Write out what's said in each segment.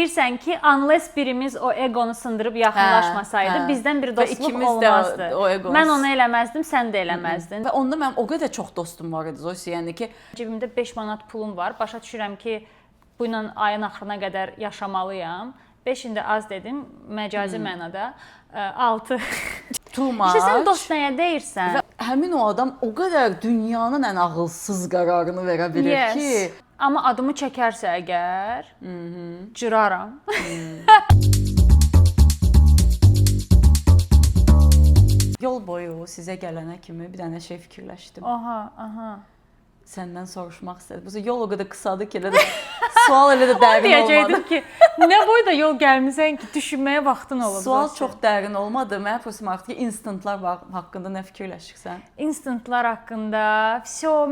deyirsən ki, unless birimiz o egonu sındırıb yaxınlaşmasaydı, bizdən bir dostluq olmazdı. Mən onu eləməzdim, sən də eləməzdin. Və onda mənim o qədər çox dostum var idi, Zosi, yəni ki, cibimdə 5 manat pulum var. Başa düşürəm ki, bu ilə ayın axırına qədər yaşamalıyam. 5 ində az dedim, məcazi mənada. 6. Too much. İşte sən dost nəyə deyirsən? Və həmin o adam o qədər dünyanın ən ağılsız qərarını verə bilir ki. Amma adımı çəkərsə əgər, cıraram. Yol boyu sizə gələnə kimi bir dənə şey fikirləşdim. Aha. Səndən soruşmaq istədim. Bu yol o qədər qısadır ki, elə də sual elə də dərin olmadı. Deyəcəkdim ki, nə boyda yol gəlmisən ki, düşünməyə vaxtın olub. Sual çox dərin olmadı. Mənə prosim artıq ki, instantlar haqqında nə fikirləşirsən? Instantlar haqqında,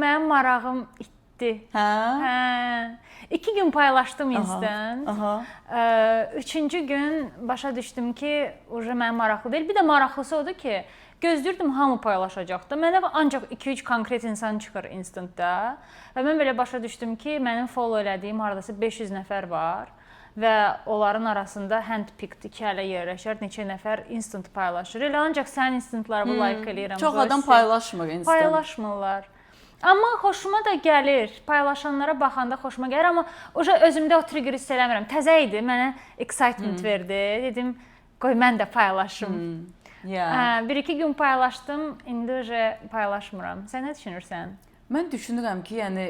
mənim marağım itdi. Hə? 2 gün paylaşdım instant. Üçüncü gün başa düşdüm ki, mənim maraqlı deyil. Bir də maraqlısı odur ki, gözləyirdim hamı paylaşacaq da. Mənə ancaq 2-3 konkret insan çıxır instantda. Və mən belə başa düşdüm ki, mənim follow elədiyim hardasa 500 nəfər var. Və onların arasında handpicked 2 hələ yerləşər, neçə nəfər instant paylaşır. Elə ancaq sənin instantlarımı like eləyirəm. Çox adam paylaşmır instant. Paylaşmırlar. Amma xoşuma da gəlir. Paylaşanlara baxanda xoşuma gəlir. Amma özümdə o trigger hiss eləmirəm. Təzə idi, mənə excitement verdi. Dedim, qoy mən də paylaşım. 1-2 gün paylaşdım, indi paylaşmıram. Sən nə düşünürsən? Mən düşünürəm ki, yəni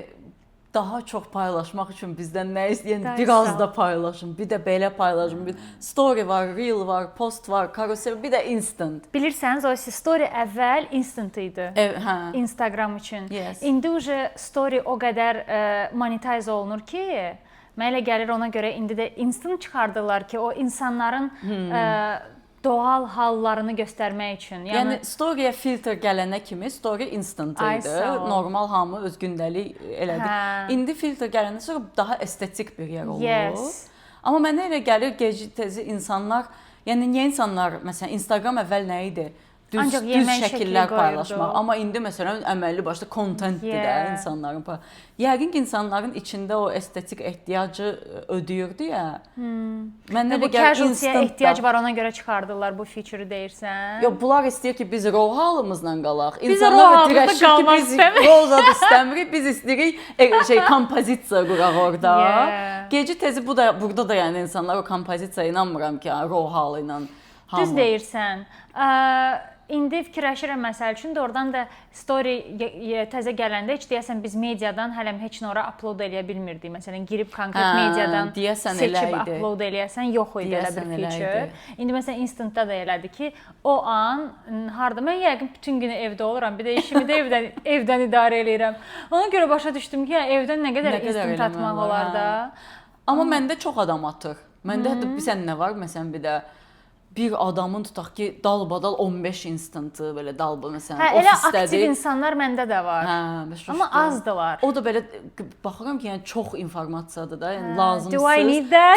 daha çox paylaşmaq üçün bizdən nə istəyən biraz da paylaşın. Bir də belə paylaşın. Story var, reel var, post var, karusel, bir də instant. Bilirsiniz, o story əvvəl instant idi. Instagram üçün. İndi story o qədər monetize olunur ki, mənə elə gəlir ona görə indi də instant çıxardırlar ki, o insanların doğal hallarını göstərmək üçün. Yəni storyyə filtr gələnə kimi story instant idi. Normal hamı öz gündəlik elədi. İndi filtr gələndən sonra daha estetik bir yer olur. Amma mənə elə gəlir gec-tez insanlar, yəni niyə insanlar məsələn Instagram əvvəl nə idi? Düz şəkillər paylaşmaq. Amma indi məsələn əməlli başlı kontentdir də insanların. Yəqin ki, insanların içində o estetik ehtiyacı ödəyirdi ya. Mənə bu casualty-yə ehtiyac var, ona görə çıxardırlar bu feature-ı deyirsən. Yox, bunlar istəyir ki, biz raw halımızla qalaq. Biz raw halımızda qalmaq istəmirik. Raw zad istəmirik, biz istəyirik kompozisiya quraq orada. Geci-tezi burada da yəni insanlar o kompozisiyaya inanmıram ki, raw halı ilə. Düz deyirsən. İndi fikirləşirəm məsəl üçün də oradan da story təzə gələndə heç deyəsən biz mediadan hələm heç nə ora upload eləyə bilmirdik. Məsələn, girib konkret mediadan seçib upload eləyəsən, yox idi elə bir feature. İndi məsələn instantda da elədi ki, o an harda mən yəqin bütün günü evdə oluram, bir də işimi də evdən idarə eləyirəm. Ona görə başa düşdüm ki, evdən nə qədər instant atmaq olar da. Amma məndə çox adam atır. Məndə hətta bilsən nə var? Məsələn, bir də bir adamın tutaq ki, dalbadal 15 instantı belə dalba məsələn ofisdədir. Elə aktiv insanlar məndə də var. Amma azdılar. O da belə baxıram ki, yəni çox informasiyadır da, yəni lazımsız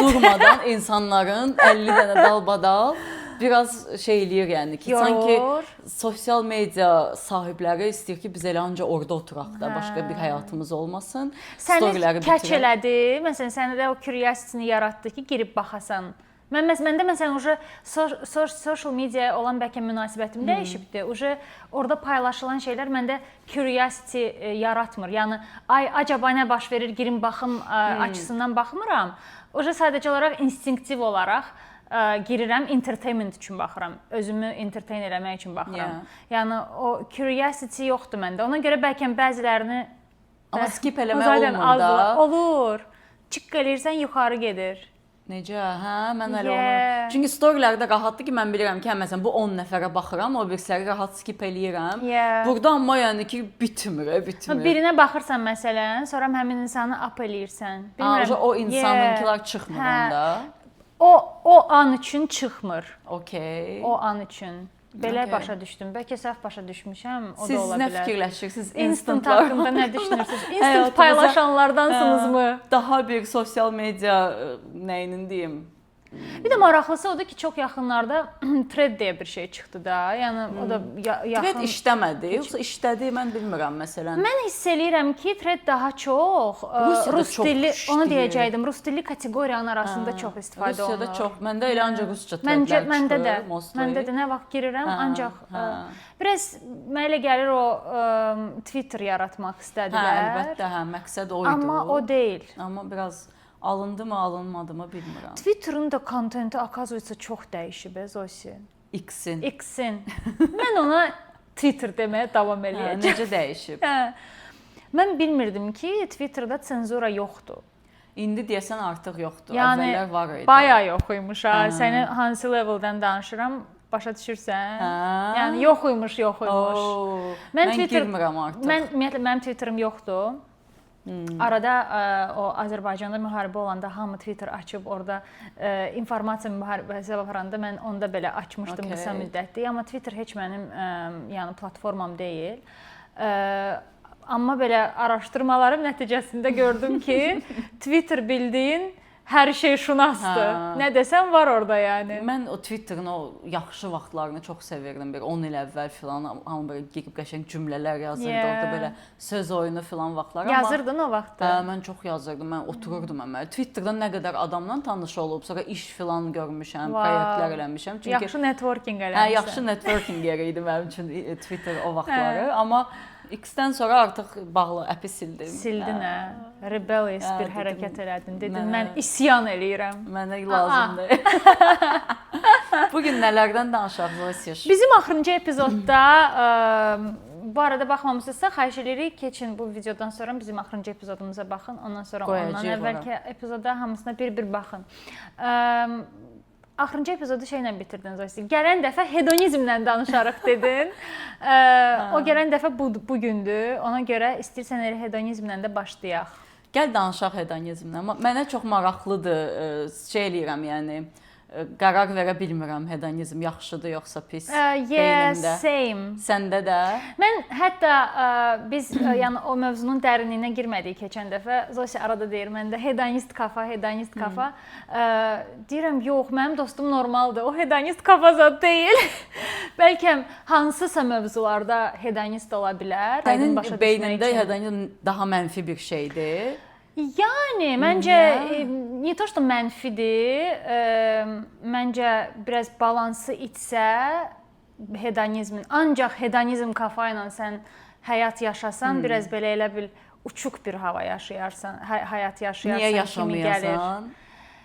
durmadan insanların 50 dənə dalbadal biraz şey eləyir yəni ki, sanki sosial media sahibləri istəyir ki, biz elə ancaq orada oturaq da, başqa bir həyatımız olmasın. Səni catch elədi, məsələn, səndə o curiosity-ni yaratdı ki, girib baxasan. Məndə məsələn social mediaya olan bəlkə münasibətim dəyişibdi. Orada paylaşılan şeylər məndə curiosity yaratmır. Yəni acaba nə baş verir, girim baxım açısından baxmıram. Sadəcə olaraq instinktiv olaraq girirəm, entertainment üçün baxıram. Özümü entertain eləmək üçün baxıram. Yəni o curiosity yoxdur məndə. Ona görə bəlkə bəzilərini amma skip eləmək olmur da. Olur. Çıqqı eləyirsən yuxarı gedir. Necə? Mən elə onu. Çünki storylərdə rahatdır ki, mən bilirəm ki, məsələn bu 10 nəfərə baxıram, o birisləri rahat skip eləyirəm. Burada amma yəni ki, bitmir. Birinə baxırsan məsələn, sonra həmin insanı up eləyirsən. O insanınkilər çıxmır onda. O an üçün çıxmır. Okay. O an üçün. Belə başa düşdüm. Bəlkə səhv başa düşmüşəm, o da ola bilər. Siz nə fikirləşirsiniz? Instant haqqında nə düşünürsünüz? Instant paylaşanlardansınızmı? Daha bir sosial media nəyinin deyim, Bir də maraqlısı odur ki, çox yaxınlarda Thread deyə bir şey çıxdı da. Yəni o da yaxın. Thread işləmədi, yoxsa işlədi, mən bilmirəm məsələn. Mən hiss eləyirəm ki, Thread daha çox rus dilli, onu deyəcəydim, rus dilli kateqoriyanın arasında çox istifadə olunur. Rusiyada çox. Məndə elə ancaq rusca Threadlər çıxır. Məndə də nə vaxt girirəm, ancaq biraz mənə elə gəlir o Twitter yaratmaq istədilər. Əlbəttə, məqsəd o idi. Amma o deyil. Amma biraz alındı mı, alınmadı mı bilmirəm. Twitter'ın da kontenti akazuysa çox dəyişib, Zosi. X-in. Mən ona Twitter deməyə davam eləyəcəm. Necə dəyişib? Mən bilmirdim ki, Twitter'da senzura yoxdur. İndi deyəsən artıq yoxdur. Yəni, əvvəllər var idi. Bayağı yox imiş. Səni hansı leveldən danışıram, başa düşürsən? Yəni yox imiş. Mən girmirəm artıq. Ümumiyyətlə mənim Twitter'ım yoxdur. Arada o Azərbaycanda müharibə olanda hamı Twitter açıb orada informasiya müharibəsi aparanda mən onda belə açmışdım qısa müddətli. Amma Twitter heç mənim yəni platformam deyil. Amma belə araşdırmalarım nəticəsində gördüm ki, Twitter bildiyin hər şey şunasdır. Nə desəm var orada yəni. Mən o Twitter'ın o yaxşı vaxtlarını çox sevirdim. Bir 10 il əvvəl filan hamı belə girib qəşəng cümlələr yazırdı orada belə söz oyunu filan vaxtlar. Yazırdın o vaxtda? Mən çox yazırdım. Mən otururdum əməli. Twitter'dan nə qədər adamla tanış olub, sonra iş filan görmüşəm, proyektlər eləmişəm. Çünki yaxşı networking eləmişəm. Yaxşı networking yeri idi mənim üçün Twitter o vaxtları. Amma X-dən sonra artıq bağlı əpi sildim. Sildin hə? Rebellious bir hərəkət elədin. Dedin, mən isyan eləyirəm. Mənə lazımdır. Bugün nələrdən danışaq Zosiş? Bizim axırıncı epizodda, bu arada baxmamısınızsa, xahiş edirik, keçin bu videodan sonra bizim axırıncı epizodumuza baxın. Ondan sonra ondan əvvəlki epizoda hamısına bir baxın. Axırıncı epizodu şeylə bitirdin Zosi. Gələn dəfə hedonizmlə danışarıq dedin. O gələn dəfə bugündür. Ona görə istəyirsən elə hedonizmlə də başlayaq. Gəl danışaq hedonizmlə. Mənə çox maraqlıdır, şey eləyirəm, yəni qərar verə bilmirəm hedonizm yaxşıdır yoxsa pis beynimdə. Same. Səndə də? Mən hətta biz yəni o mövzunun dərinliyinə girmədik keçən dəfə. Zosi arada deyir məndə hedonist kafa. Deyirəm yox, mənim dostum normaldır. O hedonist kafa zad deyil. Bəlkə hansısa mövzularda hedonist ola bilər. Sənin beynində hedonizm daha mənfi bir şeydir. Yəni, məncə, nie to, что mənfidir, məncə biraz balansı itsə hedonizmin, ancaq hedonizm kafa ilə sən həyat yaşasan, biraz belə elə bil uçuq bir hava yaşayarsan, həyat yaşayarsan kimi gəlir.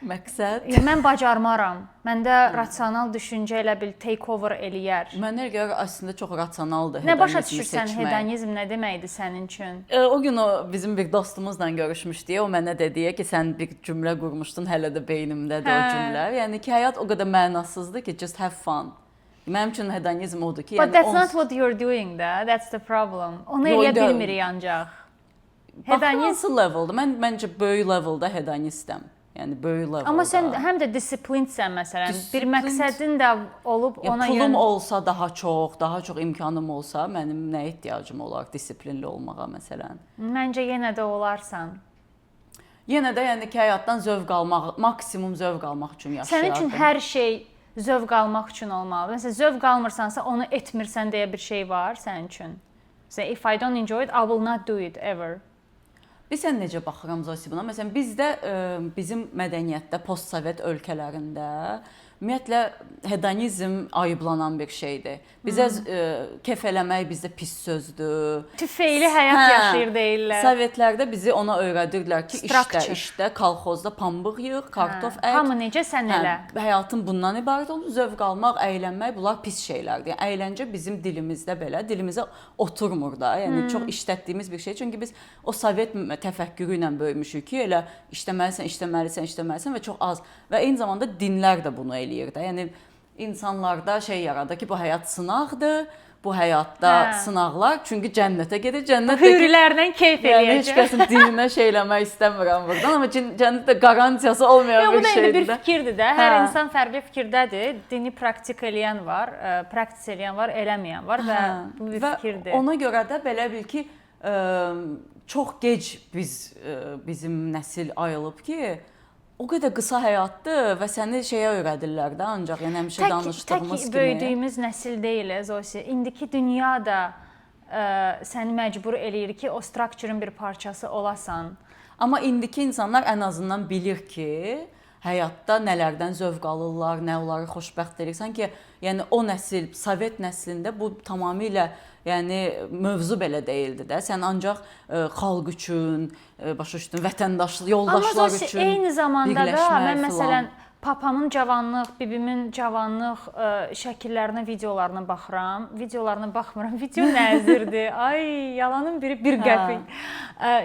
Məqsəd? Mən bacarmaram. Məndə rasional düşüncə elə bil take over eləyər. Mənə görə əslində çox rasionaldır hedonizmi seçmək. Nə başa düşürsən hedonizm nə deməkdir sənin üçün? O gün bizim bir dostumuzla görüşmüşdük. O mənə dedi ki, sən bir cümlə qurmuşdun, hələ də beynimdədir o cümlə. Yəni ki, həyat o qədər mənasızdır ki, just have fun. Mənim üçün hedonizm odur ki, But that's not what you're doing da. That's the problem. Onu eləyə bilmirik ancaq. Hansı leveldə? Mən məncə böyük leveldə hedonistəm. Yəni böyük leveldə. Amma sən həm də disiplinsən məsələn. Bir məqsədin də olub ona pulum olsa daha çox imkanım olsa, mənim nə ehtiyacım olar disiplinli olmağa məsələn? Məncə yenə də olarsan. Yenə də yəni ki, həyatdan zövq almaq, maksimum zövq almaq üçün yaşayardım. Sənin üçün hər şey zövq almaq üçün olmalıdır. Məsələn, zövq almırsansa onu etmirsən deyə bir şey var sənin üçün. Say if I don't enjoy it, I will not do it ever. Bilirsən necə baxıram Zosi buna? Məsələn, bizdə bizim mədəniyyətdə, postsovet ölkələrində ümumiyyətlə hedonizm ayıblanan bir şeydir. Bizə kef eləmək bizdə pis sözdür. Tüfeyli həyat yaşayır deyirlər. Sovetlərdə bizi ona öyrədirdilər ki, işdə, kolxozda pambıq yığ, kartof ək. Hamı necə sən elə. Həyatın bundan ibarət olur. Zövq almaq, əylənmək bunlar pis şeylərdir. Yəni əyləncə bizim dilimizdə belə, dilimizə oturmur da. Yəni çox işlətdiyimiz bir şey. Çünki biz o sovet təfəkkürü ilə böyümüşük ki, elə işləməlisən və çox az. Və eyni zamanda dinlər də bunu eləyir də. Yəni insanlarda şey yaradır ki, bu həyat sınaqdır. Bu həyatda sınaqlar, çünki cənnətə gedir. Cənnətdə hürlərlə keyf eləyəcək. Yəni heç kəsin dininə şey eləmək istəmirəm buradan, amma cənnətdə qarantiyası olmayan bir şeydir. Bu da bir fikirdir də. Hər insan fərqli fikirdədir. Dini praktik eləyən var, praktis eləyən var, eləməyən var və bu bir fikirdir. Və ona görə də belə bil ki, çox gec bizim nəsil ayılıb ki, o qədər qısa həyatdır və səni şeyə öyrədirlər də ancaq, yəni həmişə danışdığımız kimi. Tək böyüdüyümüz nəsil deyil Zosi. İndiki dünya da səni məcbur eləyir ki, o structure-ın bir parçası olasan. Amma indiki insanlar ən azından bilir ki, həyatda nələrdən zövq alırlar, nə onları xoşbəxt edir. Sanki yəni o nəsil, Sovet nəslində bu tamamilə yəni mövzu belə deyildi də. Sən ancaq xalq üçün, başa düşdün, vətəndaşlıq, yoldaşlar üçün birləşmək. Eyni zamanda da mən məsələn papamın cavanlıq, bibimin cavanlıq şəkillərinə, videolarına baxıram. Videolarına baxmıram. Video nəzirdir. Ay, yalanın biri bir qəpik.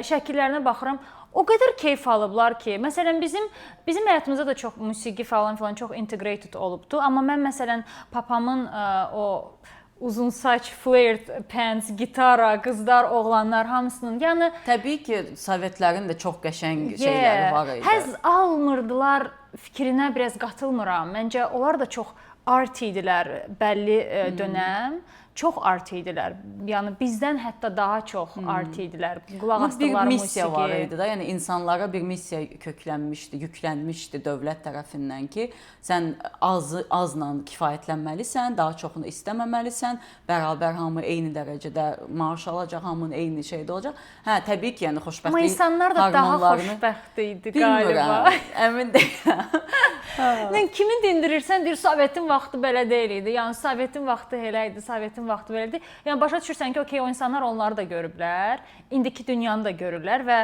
Şəkillərinə baxıram. O qədər keyf alıblar ki, məsələn bizim həyatımızda da çox musiqi falan çox integrated olubdu. Amma mən məsələn papamın o uzun saç, flared pants, gitara, qızlar, oğlanlar hamısının, yəni təbii ki, Sovetlərin də çox qəşəng şeyləri var idi. Həzz almırdılar fikrinə biraz qatılmıram. Məncə onlar da çox art idilər bəlli dönəm. Çox art idilər. Yəni bizdən hətta daha çox art idilər. Qulaq asdıqları musiqi. Bir missiya var idi da, yəni insanlara bir missiya köklənmişdi, yüklənmişdi dövlət tərəfindən ki, sən azla kifayətlənməlisən, daha çoxunu istəməməlisən, bərabər hamı eyni dərəcədə maaş alacaq, hamının eyni şeydə olacaq. Hə, təbii ki, yəni xoşbəxtlik. Amma insanlar da daha xoşbəxt idi qaliba. Əmin deyiləm. Mən kimi dindirirsən, deyir Sovetin vaxtı belə deyil idi. Yəni Sovetin vaxtı elə idi, Sovetin vaxtı belə idi. Yəni başa düşürsən ki, okey, o insanlar onları da görüblər, indiki dünyanı da görürlər və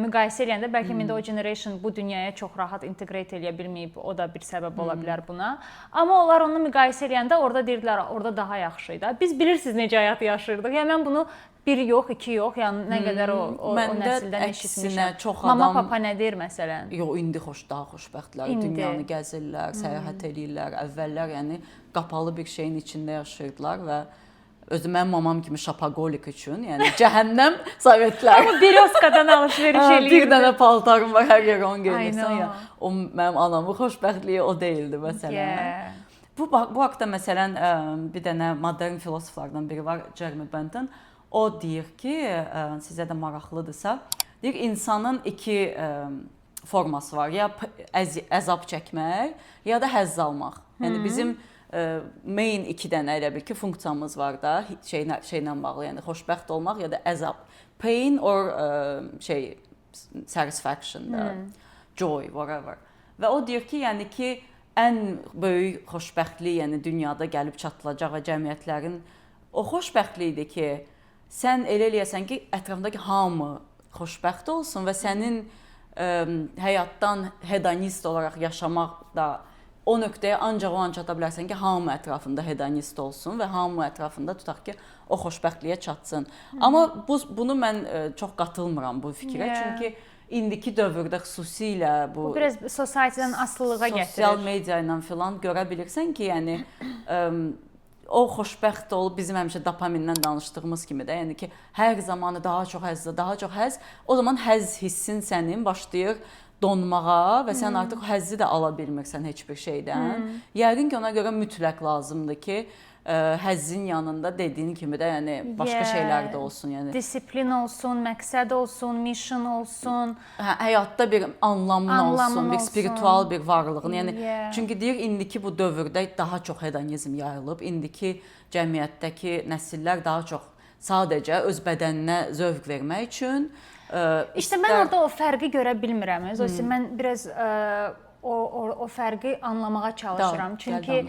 müqayisə edəndə bəlkə indi o generation bu dünyaya çox rahat integrate eləyə bilməyib, o da bir səbəb ola bilər buna. Amma onlar onu müqayisə edəndə orada deyirdilər, orada daha yaxşı idi. Biz bilirsiniz necə həyat yaşayırdıq. Yəni mən bunu bir yox, iki yox, yəni nə qədər o nəsildən eşitmişəm. Mama, papa nə deyir məsələn? Yox, indi daha xoşbəxtlər, dünyanı gəzirlər, səyahət edirlər. Əvvəllər yəni qapalı bir şeyin içində yaşayırdılar və özü mənim mamam kimi şapagolik üçün, yəni cəhənnəm Sovetlər. Amma Beryoskadan alış-veriş eləyirdi. Bir dənə paltarım var, hər yerə onu görürsən ya. O mənim anamın xoşbəxtliyi o deyildi məsələn. Bu haqda məsələn bir dənə modern filosoflardan biri var, Jeremy Bentham. O deyir ki, sizə də maraqlıdırsa, deyir insanın iki forması var. Ya əzab çəkmək, ya da həzz almaq. Yəni bizim main iki dənə elə bil ki, funksiyamız var da, şeylə bağlı, yəni xoşbəxt olmaq ya da əzab. Pain or satisfaction, joy, whatever. Və o deyir ki, yəni ki, ən böyük xoşbəxtlik, yəni dünyada gəlib çatılacaq və cəmiyyətlərin o xoşbəxtliyidir ki, sən elə eləyəsən ki, ətrafındakı hamı xoşbəxt olsun və sənin həyatdan hedonist olaraq yaşamaq da o nöqtəyə ancaq o an çata bilərsən ki, hamı ətrafında hedonist olsun və hamı ətrafında tutaq ki, o xoşbəxtliyə çatsın. Amma bunu mən çox qatılmıram bu fikrə, çünki indiki dövrdə xüsusilə bu biraz sosialitedən asılılığa gətirir. Sosial media ilə filan görə bilirsən ki, yəni o xoşbəxt olub bizim həmişə dopamindən danışdığımız kimi də, yəni ki, hər zamanı daha çox həzz, o zaman həzz hissin sənin başlayır donmağa və sən artıq həzzi də ala bilmirsən heç bir şeydən. Yəqin ki, ona görə mütləq lazımdır ki, həzzin yanında dediyin kimi də, yəni başqa şeylər də olsun, yəni disiplin olsun, məqsəd olsun, mission olsun, həyatda bir anlamın olsun, bir spiritual bir varlığın. Yəni çünki deyir indiki bu dövrdə daha çox hedonizm yayılıb, indiki cəmiyyətdəki nəsillər daha çox sadəcə öz bədəninə zövq vermək üçün. İşte mən orada o fərqi görə bilmirəm. Mən biraz o fərqi anlamağa çalışıram. Çünki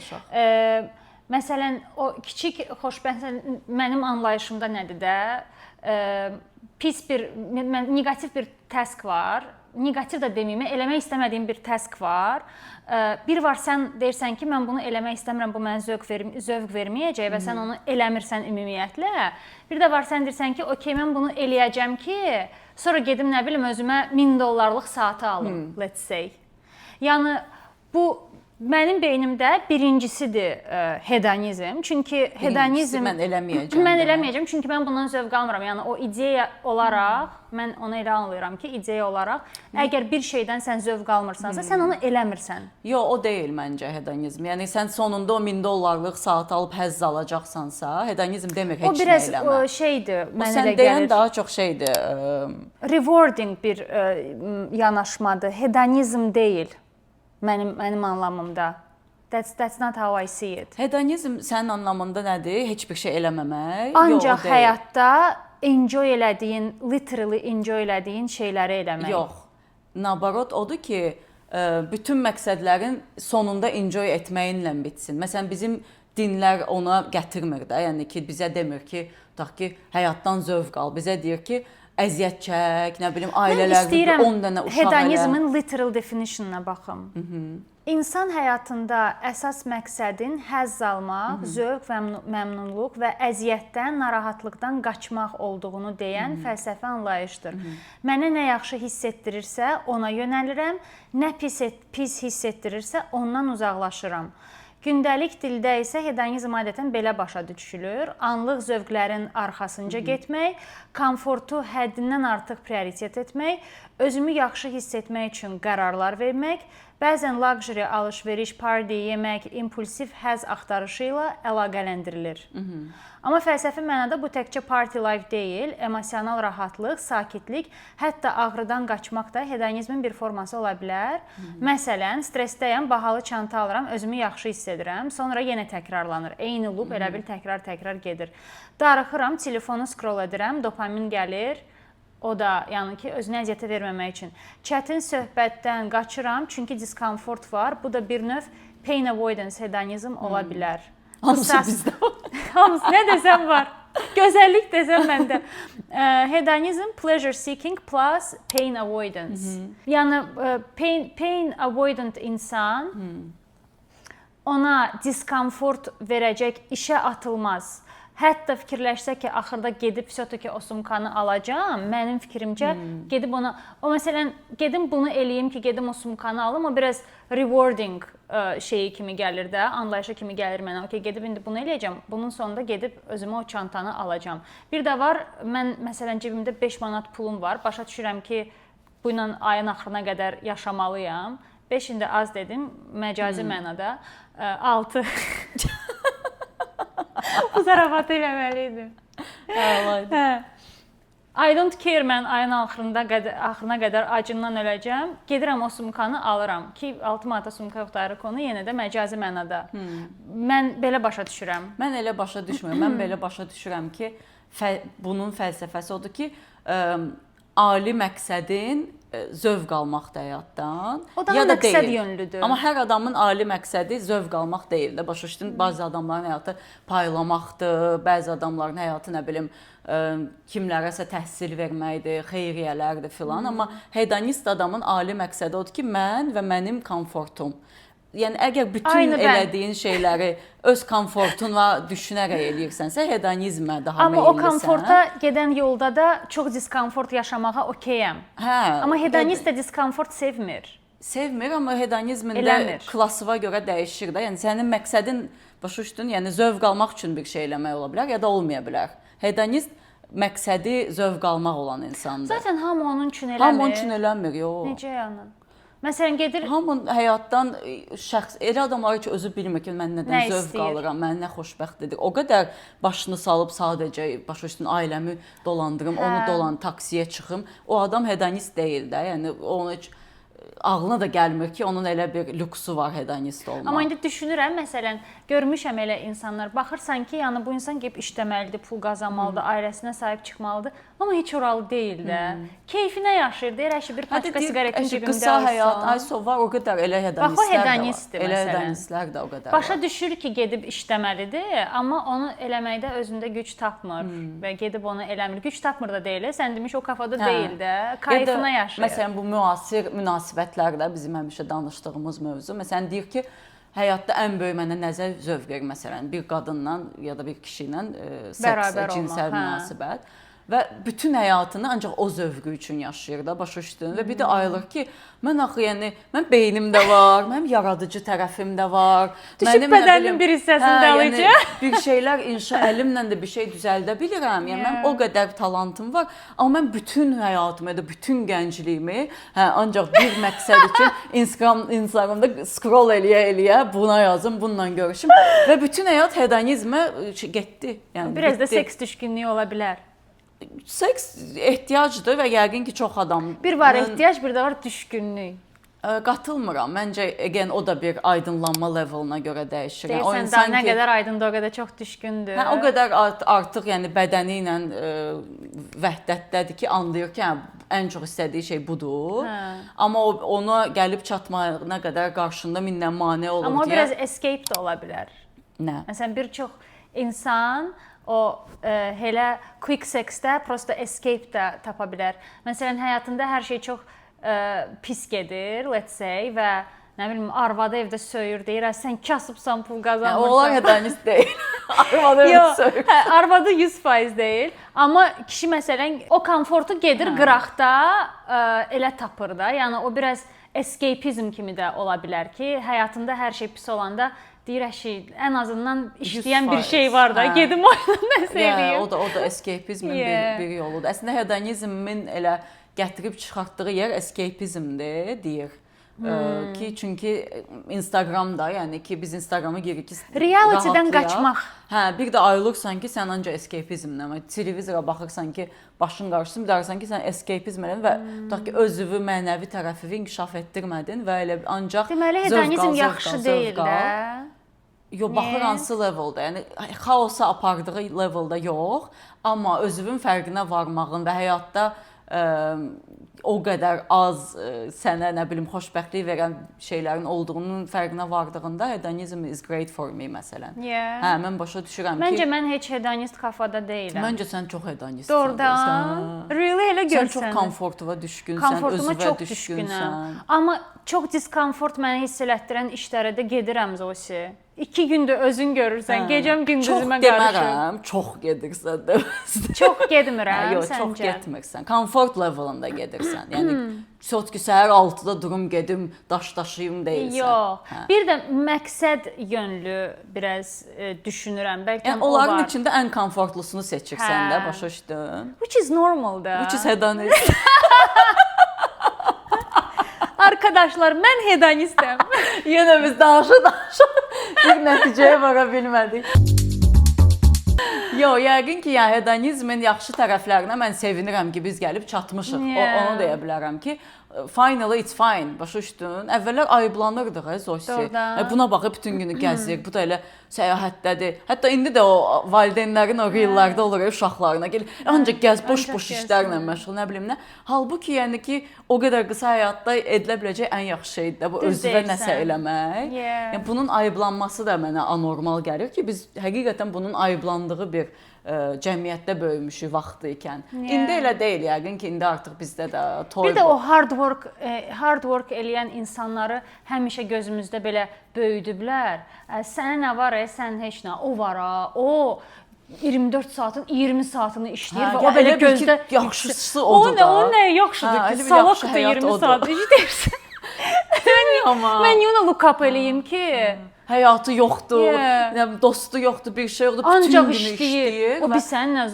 məsələn, o kiçik xoşbəxt mənim anlayışımda nədir də, pis bir, negativ bir task var. Negativ də deməyim, eləmək istəmədiyim bir task var. Bir var, sən deyirsən ki, mən bunu eləmək istəmirəm, bu mənə zövq verməyəcək və sən onu eləmirsən ümumiyyətlə. Bir də var, sən deyirsən ki, okey, mən bunu eləyəcəm ki, sonra gedim, nə bilim, özümə $1000 saatı alım, let's say. Yəni, bu Mənim beynimdə birincisidir hedonizm. Çünki hedonizm mən eləməyəcəm. Mən eləməyəcəm çünki mən bundan zövq almıram. Yəni o ideya olaraq mən onu elə anlayıram ki, ideya olaraq əgər bir şeydən sən zövq almırsansa, sən onu eləmirsən. Yox, o deyil məncə hedonizm. Yəni sən sonunda o 1000 dollarlıq saat alıb həzz alacaqsansa, hedonizm demir heç nə eləmə. O biraz şeydir, mənə elə gəlir. Sən deyən daha çox şeydir. Rewarding bir yanaşmadır. Hedonizm deyil. Mənim anlamımda. That's not how I see it. Hedonizm sənin anlamında nədir? Heç bir şey eləməmək. Ancaq həyatda enjoy elədiyin, literally enjoy elədiyin şeyləri eləmək. Yox. Nabarot odur ki, bütün məqsədlərin sonunda enjoy etməyinlə bitsin. Məsələn, bizim dinlər ona gətirmir də. Yəni ki, bizə demir ki, tutaq ki, həyatdan zövq al. Bizə deyir ki, əziyyət çək, nə bilim, ailələrdə 10 dənə uşaq elə. Hedonizmin literal definitionuna baxım. İnsan həyatında əsas məqsədin həzz almaq, zövq və məmnunluq və əziyyətdən, narahatlıqdan qaçmaq olduğunu deyən fəlsəfi anlayışdır. Mənə nə yaxşı hiss etdirirsə, ona yönəlirəm, nə pis hiss etdirirsə, ondan uzaqlaşıram. Gündəlik dildə isə hedonizm adətən belə başa düşülür. Anlıq zövqlərin arxasınca getmək, komfortu həddindən artıq prioritet etmək, özümü yaxşı hiss etmək üçün qərarlar vermək, bəzən luxury alış-veriş, parti, yemək, impulsiv həzz axtarışı ilə əlaqələndirilir. Amma fəlsəfi mənada bu təkcə party life deyil, emosional rahatlıq, sakitlik, hətta ağrıdan qaçmaq da hedonizmin bir forması ola bilər. Məsələn, stressdəyəm, bahalı çanta alıram, özümü yaxşı hiss edirəm, sonra yenə təkrarlanır. Eyni loop elə bil təkrar gedir. Darıxıram, telefonu scroll edirəm, dopamin gəlir. O da, yəni ki, özünə əziyyətə verməmək üçün. Çətin söhbətdən qaçıram, çünki diskomfort var. Bu da bir növ pain avoidance hedonizm ola bilər. Hamısı bizdə var. Hamısı, nə desəm var. Gözəllik desəm məndə. Hedonizm, pleasure seeking plus pain avoidance. Yəni, pain avoidant insan ona diskomfort verəcək işə atılmaz. Hətta fikirləşsə ki, axırda gedib все-таки o sumkanı alacağam, mənim fikrimcə gedib ona, o məsələn, gedim bunu eləyim ki, gedim o sumkanı alım, o biraz rewarding şeyi kimi gəlir də, anlayışa kimi gəlir mənə. Okay, gedib indi bunu eləyəcəm, bunun sonunda gedib özümə o çantanı alacağam. Bir də var, mən məsələn cibimdə 5 manat pulum var, başa düşürəm ki, bu ilə ayın axırına qədər yaşamalıyam. 5 indi az dedim, məcazi mənada, 6 bu zarafatı eləməliydim. I don't care, mən ayın axırına qədər acından öləcəm. Gedirəm o sumkanı alıram ki, 6 manata sumka yoxdur, konu yenə də məcazi mənada. Mən belə başa düşürəm. Mən elə başa düşmürəm. Mən belə başa düşürəm ki, bunun fəlsəfəsi odur ki, ali məqsədin zövq almaqdır həyatdan. O daha məqsəd yönlüdür. Amma hər adamın ali məqsədi zövq almaq deyil də. Başa düşdün, bəzi adamların həyatı paylamaqdır, bəzi adamların həyatı nə bilim kimlərəsə təhsil verməkdir, xeyriyyələrdir filan. Amma hedonist adamın ali məqsədi odur ki, mən və mənim komfortum. Yəni əgər bütün elədiyin şeyləri öz komfortunla düşünərək eləyirsənsə, hedonizmə daha meyillisən. Amma o komforta gedən yolda da çox diskomfort yaşamağa okeyəm. Amma hedonist də diskomfort sevmir. Sevmir, amma hedonizmin də klasıva görə dəyişir də. Yəni sənin məqsədin, başa düşdün, yəni zövq almaq üçün bir şey eləmək ola bilər ya da olmaya bilər. Hedonist məqsədi zövq almaq olan insandır. Zaten hamı onun üçün eləmir. Hamı onun üçün eləmir, yox. Necə yəni? Məsələn, gedir... Hamın həyatdan elə adamlar ki, özü bilmir ki, mən nədən zövq alıram, mən nə xoşbəxt edir. O qədər başını salıb sadəcə, başa düşdün, ailəmi dolandırım, onu taksiyə çıxım. O adam hedonist deyil də, yəni onu heç ağlına da gəlmir ki, onun elə bir lüksu var hedonist olmaq. Amma indi düşünürəm, məsələn, görmüşəm elə insanlar, baxırsan ki, yəni bu insan gəlib işləməlidir, pul qazanmalıdır, ailəsinə sahib çıxmalıdır, amma heç oralı deyil də. Keyfinə yaşayır, deyir, əşi bir paçka siqaretin cibimdə olsun. Qısa həyat, ayso var, o qədər elə hedonistlər də var. Elə hedonistlər də o qədər var. Başa düşür ki, gedib işləməlidir, amma onu eləməkdə özündə güc tapmır və gedib onu eləmir. Güc tapmır da deyil, sən demiş o kafada deyil də, kayfına yaşayır. Məsələn, bu müasir münasibətlərdə bizim həmişə danışdığımız mövzu. Məsələn, deyir ki, həyatda ən böyük mənə nəzə zövq verir, məsələn, bir qadınla ya da bir kişi ilə seks, cinsel münasibət. və bütün həyatını ancaq o zövqü üçün yaşayır da, başa düşdün? Və bir də ayılır ki, mən axı yəni mən beynimdə var, mənim yaradıcı tərəfim də var. Düşüb bədənin bir hissəsində alıcı. Bir şeylər əlimlə də bir şey düzəldə bilirəm. Yəni mən o qədər talantım var, amma mən bütün həyatımı da, bütün gəncliyimi ancaq bir məqsəd üçün Instagramda scroll eləyə buna yazım, bununla görüşüm və bütün həyat hedonizmə getdi. Yəni biraz da seks düşkünlüyü ola bilər. Seks ehtiyacdır və yəqin ki, çox adam. Bir var ehtiyac, bir də var düşkünlük. Qatılmıram. Məncə o da bir aydınlanma levelına görə dəyişir. Deyirsən daha nə qədər aydındır, o qədər çox düşkündür. O qədər artıq yəni bədəni ilə vəhdətdədir ki, anlayır ki, ən çox istədiyi şey budur. Amma ona gəlib çatmağına qədər qarşında mindən mane olur deyə. Amma o biraz escape də ola bilər. Nə? Məsələn, bir çox insan o elə quick sex-də prosta escape də tapa bilər. Məsələn, həyatında hər şey çox pis gedir, let's say, və nə bilim arvadı evdə söyür deyir, sən kasıbsan, pul qazanmırsan. Onlar hedonist deyil. Arvadı evdə söyür. Arvadı 100% deyil. Amma kişi məsələn o komfortu gedir qıraqda elə tapır da. Yəni o biraz escapism kimi də ola bilər ki, həyatında hər şey pis olanda deyir ən azından işləyən bir şey var da, gedim oyuna nəsə eləyim. O da escapismin bir yoludur. Əslində hedonizmin elə gətirib çıxartdığı yer escapismdir, deyir. Ki çünki Instagramda, yəni ki biz Instagrama giririk ki realitydən qaçmaq. Bir də ayılırsan ki sən ancaq escapismlə, televizora baxırsan ki başın qarşısın, bilərsən ki sən escapism elədin və tutaq ki özünü mənəvi tərəfini inkişaf etdirmədin və elə ancaq deməli hedonizm yaxşı deyil də. Yox, baxır hansı leveldə, yəni xaosa apardığı leveldə yox, amma özünün fərqinə varmağın və həyatda o qədər az sənə nə bilim xoşbəxtlik verən şeylərin olduğunun fərqinə vardığında hedonizm is great for me məsələn. Mən başa düşürəm ki məncə mən heç hedonist kafada deyiləm. Məncə sən çox hedonistsən. Doğrudan. Really elə görsən. Sən çox komfortova düşkünsən, özünə düşkünsən. Amma çox diskomfort mənə hiss elətdirən işlərə də gedirəm Zosi. 2 gündür özün görürsən, gecəm gündüzümə qarşı. Çox demərəm, çox gedirsən də. Çox getmirəm, yox, çox getmirsən. Komfort levelında gedirsən. Yəni çox ki səhər 6-da durum gedim, daş daşıyım deyilsən. Yox. Bir də məqsəd yönlü biraz düşünürəm. Bəlkə onların içində ən komfortlusunu seçirsən də, başa düşdün? Which is normal da. Which is hedonist. Arkadaşlar, mən hedonistəm. Yenə biz danışa bir nəticəyə vara bilmədik. Yox, yəqin ki, hedonizmin yaxşı tərəflərinə mən sevinirəm ki, biz gəlib çatmışıq. Onu deyə bilərəm ki, finally it's fine, başa düşdün? Əvvəllər ayıblanırdıq, Zosi. Buna baxıb bütün günü gəzir, bu da elə səyahətdədir. Hətta indi də o valideynlərin o reellərdə olur, uşaqlarına gəlir. Ancaq gəz, boş-boş işlərlə məşğul, nə bilim nə. Halbuki, yəni ki, o qədər qısa həyatda edilə biləcək ən yaxşı şeydir də bu özünə nəsə eləmək. Yəni bunun ayıblanması da mənə anormal gəlir ki, biz həqiqətən bunun ayıblandığı bir cəmiyyətdə böyümüşük vaxtı ikən. İndi elə deyil, yəqin ki, indi artıq bizdə də toy. Bir də o hard work eləyən insanları həmişə gözümüzdə belə böyüdüblər. Sənə nə var, sən heç nə, o var, o 24 saatın 20 saatını işləyir və o belə gözdə yaxşısı odur da. O nə yaxşıdır ki, salaqdır 20 saat işləyirsən. Mən yuna look up eləyim ki, həyatı yoxdur, dostu yoxdur, bir şey yoxdur, bütün günü işləyir. O bir səninlə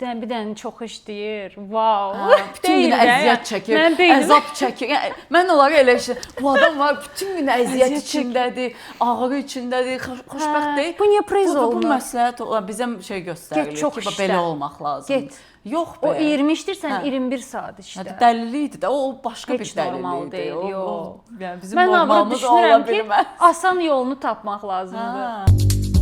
bir dənə çox işləyir. Wow. Bütün günü əziyyət çəkir, əzab çəkir. Mən onları elə bu adam var, bütün günü əziyyət içindədir, ağrı içindədir, xoşbəxt deyil. Bu niyə prez olmur? Bu məsləhət bizə şey göstərilir ki, belə olmaq lazımdır. Yox be. O 20 işdirsən 21 saat işlə. Dəlilidir də, o başqa bir dəlilidir. Yox. Bizim normalımız ola bilməz. Asan yolunu tapmaq lazımdır.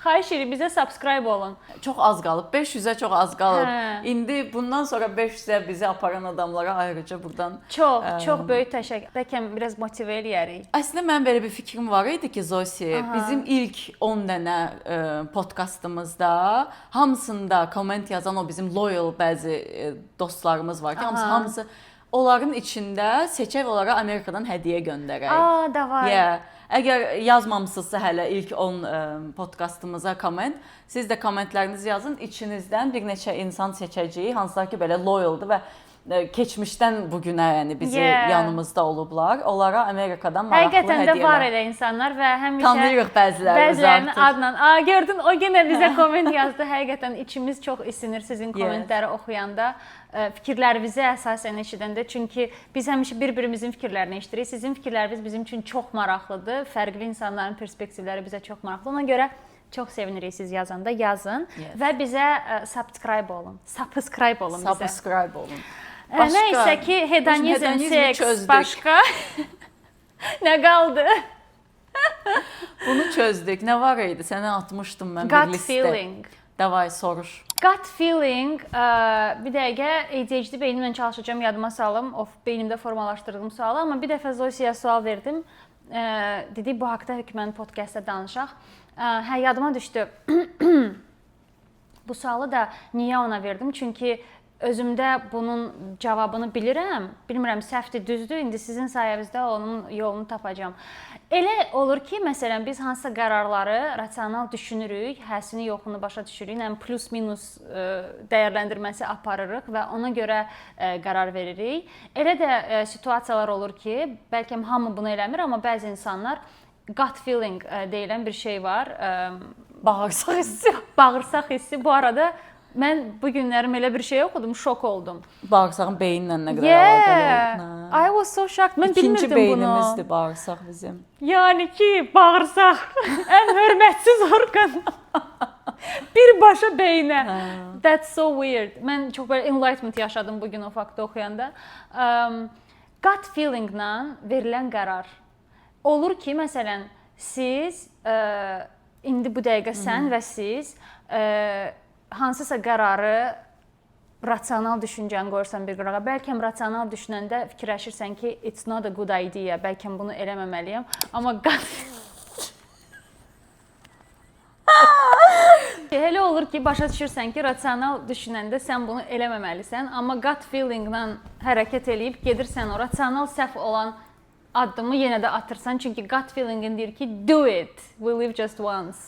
Xahiş edirəm, bizə subscribe olun. Çox az qalıb, 500-ə çox az qalıb. İndi bundan sonra 500-ə bizi aparan adamlara ayrıca buradan çox böyük təşəkkür. Bəlkə biraz motivə eləyərik. Əslində mənim belə bir fikrim var idi ki, Zosi, bizim ilk 10 dənə podkastımızda hamısında komment yazan o bizim loyal bəzi dostlarımız var ki, hamısı onların içində seçək onlara Amerikadan hədiyyə göndərək. Davay. Yeah. Əgər yazmamısınızsa hələ ilk 10 podkastımıza komment, siz də kommentlərinizi yazın. İçinizdən bir neçə insan seçəcəyik, hansılar ki belə loyaldır və keçmişdən bu günə yəni bizi yanımızda olublar. Onlara Amerikadan maraqlı hədiyyələr. Həqiqətən də var elə insanlar və həmişə tanıyırıq bəzilərini adla. Gördün, o yenə bizə komment yazdı. Həqiqətən içimiz çox isinir sizin kommentləri oxuyanda. Fikirlərinizi əsasən eşidəndə. Çünki biz həmişə bir-birimizin fikirlərini eşidirik. Sizin fikirləriniz bizim üçün çox maraqlıdır. Fərqli insanların perspektivləri bizə çox maraqlı. Ona görə çox sevinirik siz yazanda. Yazın və bizə subscribe olun. Subscribe olun bizə. Subscribe olun. Nəysə ki, hedonizm, seks, başqa nə qaldı? Bunu çözdük. Nə var idi? Sənə atmışdım mən bir listə. Gut feeling. Davay, soruş. Gut feeling, bir dəqiqə ADHD beynimlə çalışacağım, yadıma salım. Beynimdə formalaşdırdığım sualı. Amma bir dəfə Zosiyaya sual verdim. Dedi, bu haqda hökmən podkastda danışaq. Yadıma düşdü. Bu sualı da niyə ona verdim? Çünki özümdə bunun cavabını bilirəm. Bilmirəm, səhvdir, düzdür. İndi sizin sayənizdə onun yolunu tapacağam. Elə olur ki, məsələn, biz hansısa qərarları rasional düşünürük, həsini, yoxunu başa düşürük, yəni plus-minus dəyərləndirməsi aparırıq və ona görə qərar veririk. Elə də situasiyalar olur ki, bəlkə hamı bunu eləmir, amma bəzi insanlar gut feeling deyilən bir şey var. Bağırsaq hissi. Bağırsaq hissi. Bu arada mən bu günlərim elə bir şey oxudum, şok oldum. Bağırsağın beyinlə nə qədər əlaqəli? I was so shocked. Mən bilmirdim bunu. İkinci beynimizdir bağırsaq bizim. Yəni ki, bağırsaq ən hörmətsiz orqan. Birbaşa beynə. That's so weird. Mən çox belə enlightenment yaşadım bu gün o faktı oxuyanda. Gut feelinglə verilən qərar. Olur ki, məsələn, siz indi bu dəqiqə sən və siz hansısa qərarı rasional düşüncəni qoyursan bir qırağa. Bəlkə rasional düşünəndə fikirləşirsən ki, it's not a good idea. Bəlkə bunu eləməməliyəm. Amma elə olur ki, başa düşürsən ki, rasional düşünəndə sən bunu eləməməlisən. Amma gut feelinglə hərəkət eləyib gedirsən o rasional səhv olan addımı yenə də atırsan. Çünki gut feelingin deyir ki, do it. We live just once.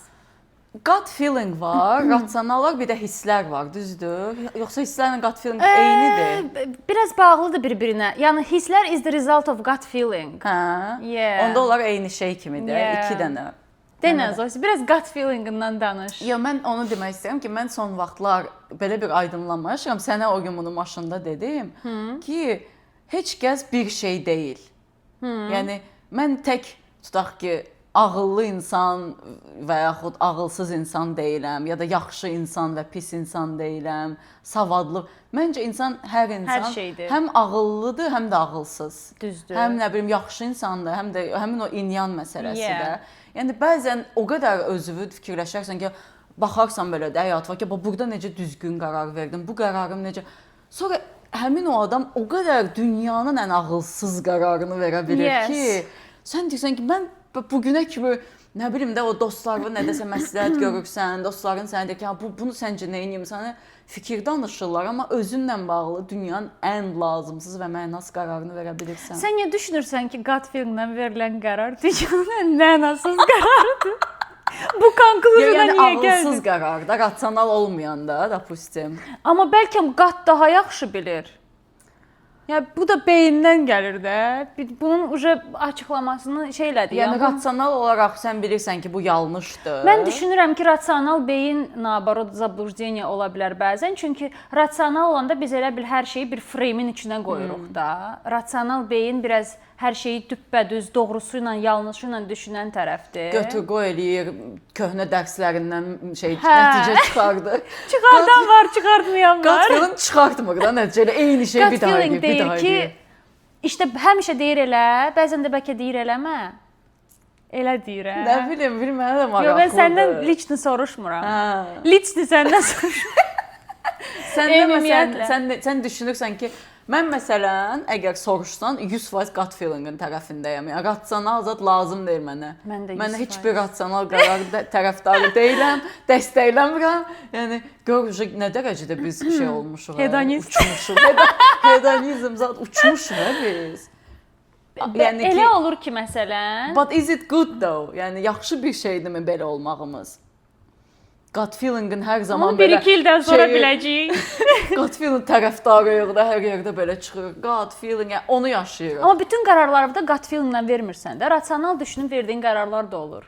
Gut feeling var, rasional var, bir də hisslər var, düzdür? Yoxsa hisslərlə gut feeling eynidir? Biraz bağlıdır bir-birinə. Yəni hisslər is the result of gut feeling. Onda onlar eyni şey kimidir, iki dənə. Denə Zosi, biraz gut feelingindən danış. Mən onu demək istəyirəm ki, mən son vaxtlar belə bir aydınlanma yaşayıram. Sənə o gün bunu maşında dedim ki, heç kəs bir şey deyil. Yəni mən tək tutaq ki, ağıllı insan və yaxud ağılsız insan deyiləm, ya da yaxşı insan və pis insan deyiləm, savadlı. Məncə insan hər insan həm ağıllıdır, həm də ağılsız. Düzdür. Həm nə bilim yaxşı insandır, həm də həmin o inyan məsələsi də. Yəni bəzən o qədər özünü fikirləşərsən ki, baxarsan belə də həyatıma ki, burada necə düzgün qərar verdim, bu qərarım necə. Sonra həmin o adam o qədər dünyanın ən ağılsız qərarını verə bilir ki, sən deyirsən ki, mən bu günə kimi nə bilim də o dostlarına nədəsə məsləhət görürsən, dostların sənə deyir ki, bunu səncə nə edeyim, sənə fikir danışırlar, amma özünlə bağlı dünyanın ən lazımsız və mənasız qərarını verə bilirsən. Sən niyə düşünürsən ki, gut feelinglə verilən qərar dünyanın ən mənasız qərarıdır? Bu konkluziyona niyə gəldin? Yəni ağılsız qərar da, rasional olmayanda, допустим. Amma bəlkə gut daha yaxşı bilir. Ya bu da beyindən gəlir də. Bunun açıqlamasını elədi. Yəni rasional olaraq sən bilirsən ki, bu yanlışdır. Mən düşünürəm ki, rasional beyin naоборот заблуждение ola bilər bəzən. Çünki rasional olanda biz elə bil hər şeyi bir freymin içinə qoyuruq da. Rasional beyin biraz hər şeyi düppədüz, doğrusu ilə, yanlışı ilə düşünən tərəfdir. Götür-qoy eləyir, köhnə dərslərindən nəticə çıxardır. Çıxardan var, çıxartmayan var. Gut feeling çıxartmır da nəticə, eyni şey bir daha eləyir, bir daha eləyir. İşte həmişə deyir elə, bəzən də bəlkə deyir eləmə. Elə deyir. Nə bilim, mənə də maraqlıdır. Yox, mən səndən lichni soruşmuram. Lichni səndən soruşmuram. Sən düşünürsən ki, Mən məsələn, əgər soruşsan 100% gut feeling-in tərəfindəyəm. Yəni rasional zət lazım deyil mənə. Mən heç bir rasional qərar tərəfdarı deyiləm, dəstəkləmirəm. Yəni gör nə dərəcədə biz şey olmuşuq, uçmuşuq. Hedonizm zət uçmuşuq biz. Yəni elə olur ki, məsələn. But is it good though? Yəni yaxşı bir şeydirmi belə olmağımız? Gut feeling-in hər zaman belə 1-2 ildən sonra biləcəyik. Gut feeling tərəfdarıyıq da, hər yerdə belə çıxır. Gut feeling, yəni onu yaşayırıq. Amma bütün qərarları da gut feeling-lə vermirsən də, rasional düşünüb verdiyin qərarlar da olur.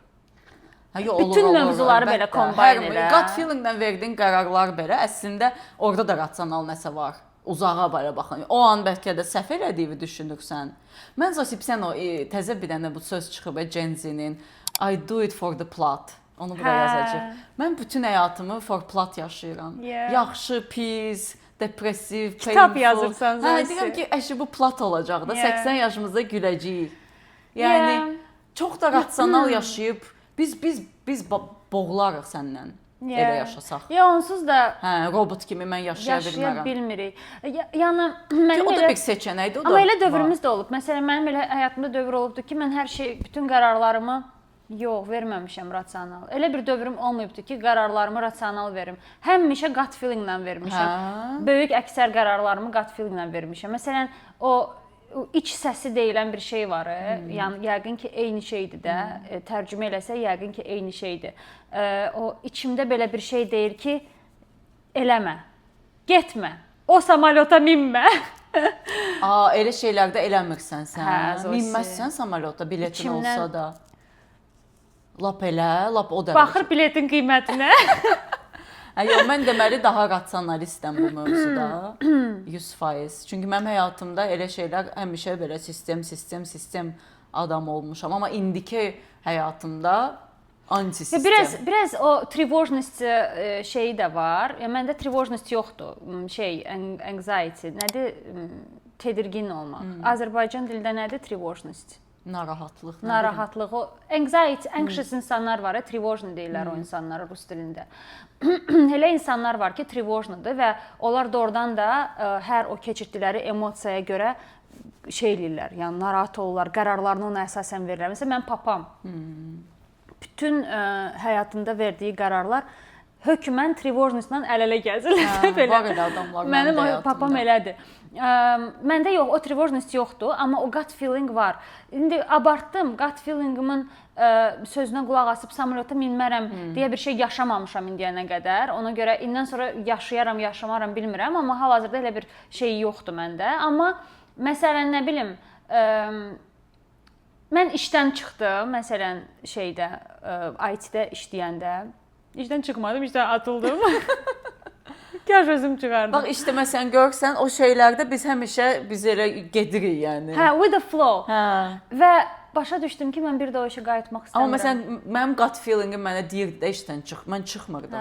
Bütün mövzuları belə kombine elə. Gut feeling-lə verdiyin qərarlar belə əslində orada da rasional nəsə var. Uzağa belə baxın. O an bəlkə də səhv elədiyini düşünürsən. Mən sən o təzə bir dənə bu söz çıxıb Gen Z-nin I do it for the plot. Onu bura yazacağıq. Mən bütün həyatımı for plot yaşayıram. Yaxşı, pis, depressiv, painful. Kitab yazırsan zaten. Deyirəm ki, əşi bu plot olacaq da. 80 yaşımızda güləcəyik. Yəni çox da rasional yaşayıb biz boğularıq səndən. Elə yaşasaq. Ya onsuz da robot kimi mən yaşaya bilmirik. Yəni mənim o da bir seçənəkdir, o da. Amma elə dövrümüz də olub. Məsələn, mənim elə həyatımda dövr olubdu ki, mən hər şey, bütün qərarlarımı verməmişəm rasional. Elə bir dövrüm olmayıbdı ki, qərarlarımı rasional verim. Həmişə gut feeling-lə vermişəm. Böyük əksər qərarlarımı gut feeling-lə vermişəm. Məsələn, o iç səsi deyilən bir şey var. Yəni yəqin ki, eyni şeydir də. Tərcümə eləsə yəqin ki, eyni şeydir. O içimdə belə bir şey deyir ki, eləmə. Getmə. O samalyota minmə. Elə şeylərdə eləmirsən sən. Minməzsən samalyota, biletin olsa da. Lap elə, lap o dərəcə. Baxır biletin qiymətinə. Yox, mən deməli daha rasionalistəm bu mövzuda. 100%. Çünki mənim həyatımda elə şeylər həmişə belə sistem adam olmuşam. Amma indiki həyatımda anti-sistem. Biraz o trevojnost şeyi də var. Məndə trevojnost yoxdur. Anxiety. Nədir? Tedirgin olmaq. Azərbaycan dilində nədir trevojnost? Narahatlıq. Narahatlıq. O anxiety, anxious insanlar var, trevojni deyirlər o insanlara rus dilində. Elə insanlar var ki, trevojnidir və onlar doğrudan da hər o keçirdikləri emosiyaya görə şey eləyirlər, yəni narahat olurlar, qərarlarını ona əsasən verirlər. Məsələn, mən papam. Bütün həyatımda verdiyi qərarlar hökmən trevojnistlə əl-ələ gəzirlər. Var elə adamlar mənim papam elədir. Məndə yox, o trevojnost yoxdur, amma o gut feeling var. İndi abartdım, gut feelingimin sözünə qulaq asıb samalyota minmərəm deyə bir şey yaşamamışam indiyənə qədər. Ona görə indən sonra yaşayaram, yaşamaram bilmirəm, amma hal-hazırda elə bir şey yoxdur məndə. Amma məsələn, nə bilim, mən işdən çıxdım, məsələn, IT-də işləyəndə. İşdən çıxmadım, işdən atıldım. Kaş özüm çıxardım. Bax, işte məsələn, görsən, o şeylərdə biz həmişə elə gedirik, yəni. With the flow. Və başa düşdüm ki, mən bir də o işə qayıtmaq istəmirəm. Amma məsələn, mənim gut feelingim mənə deyirdi də işdən çıx. Mən çıxmırdım.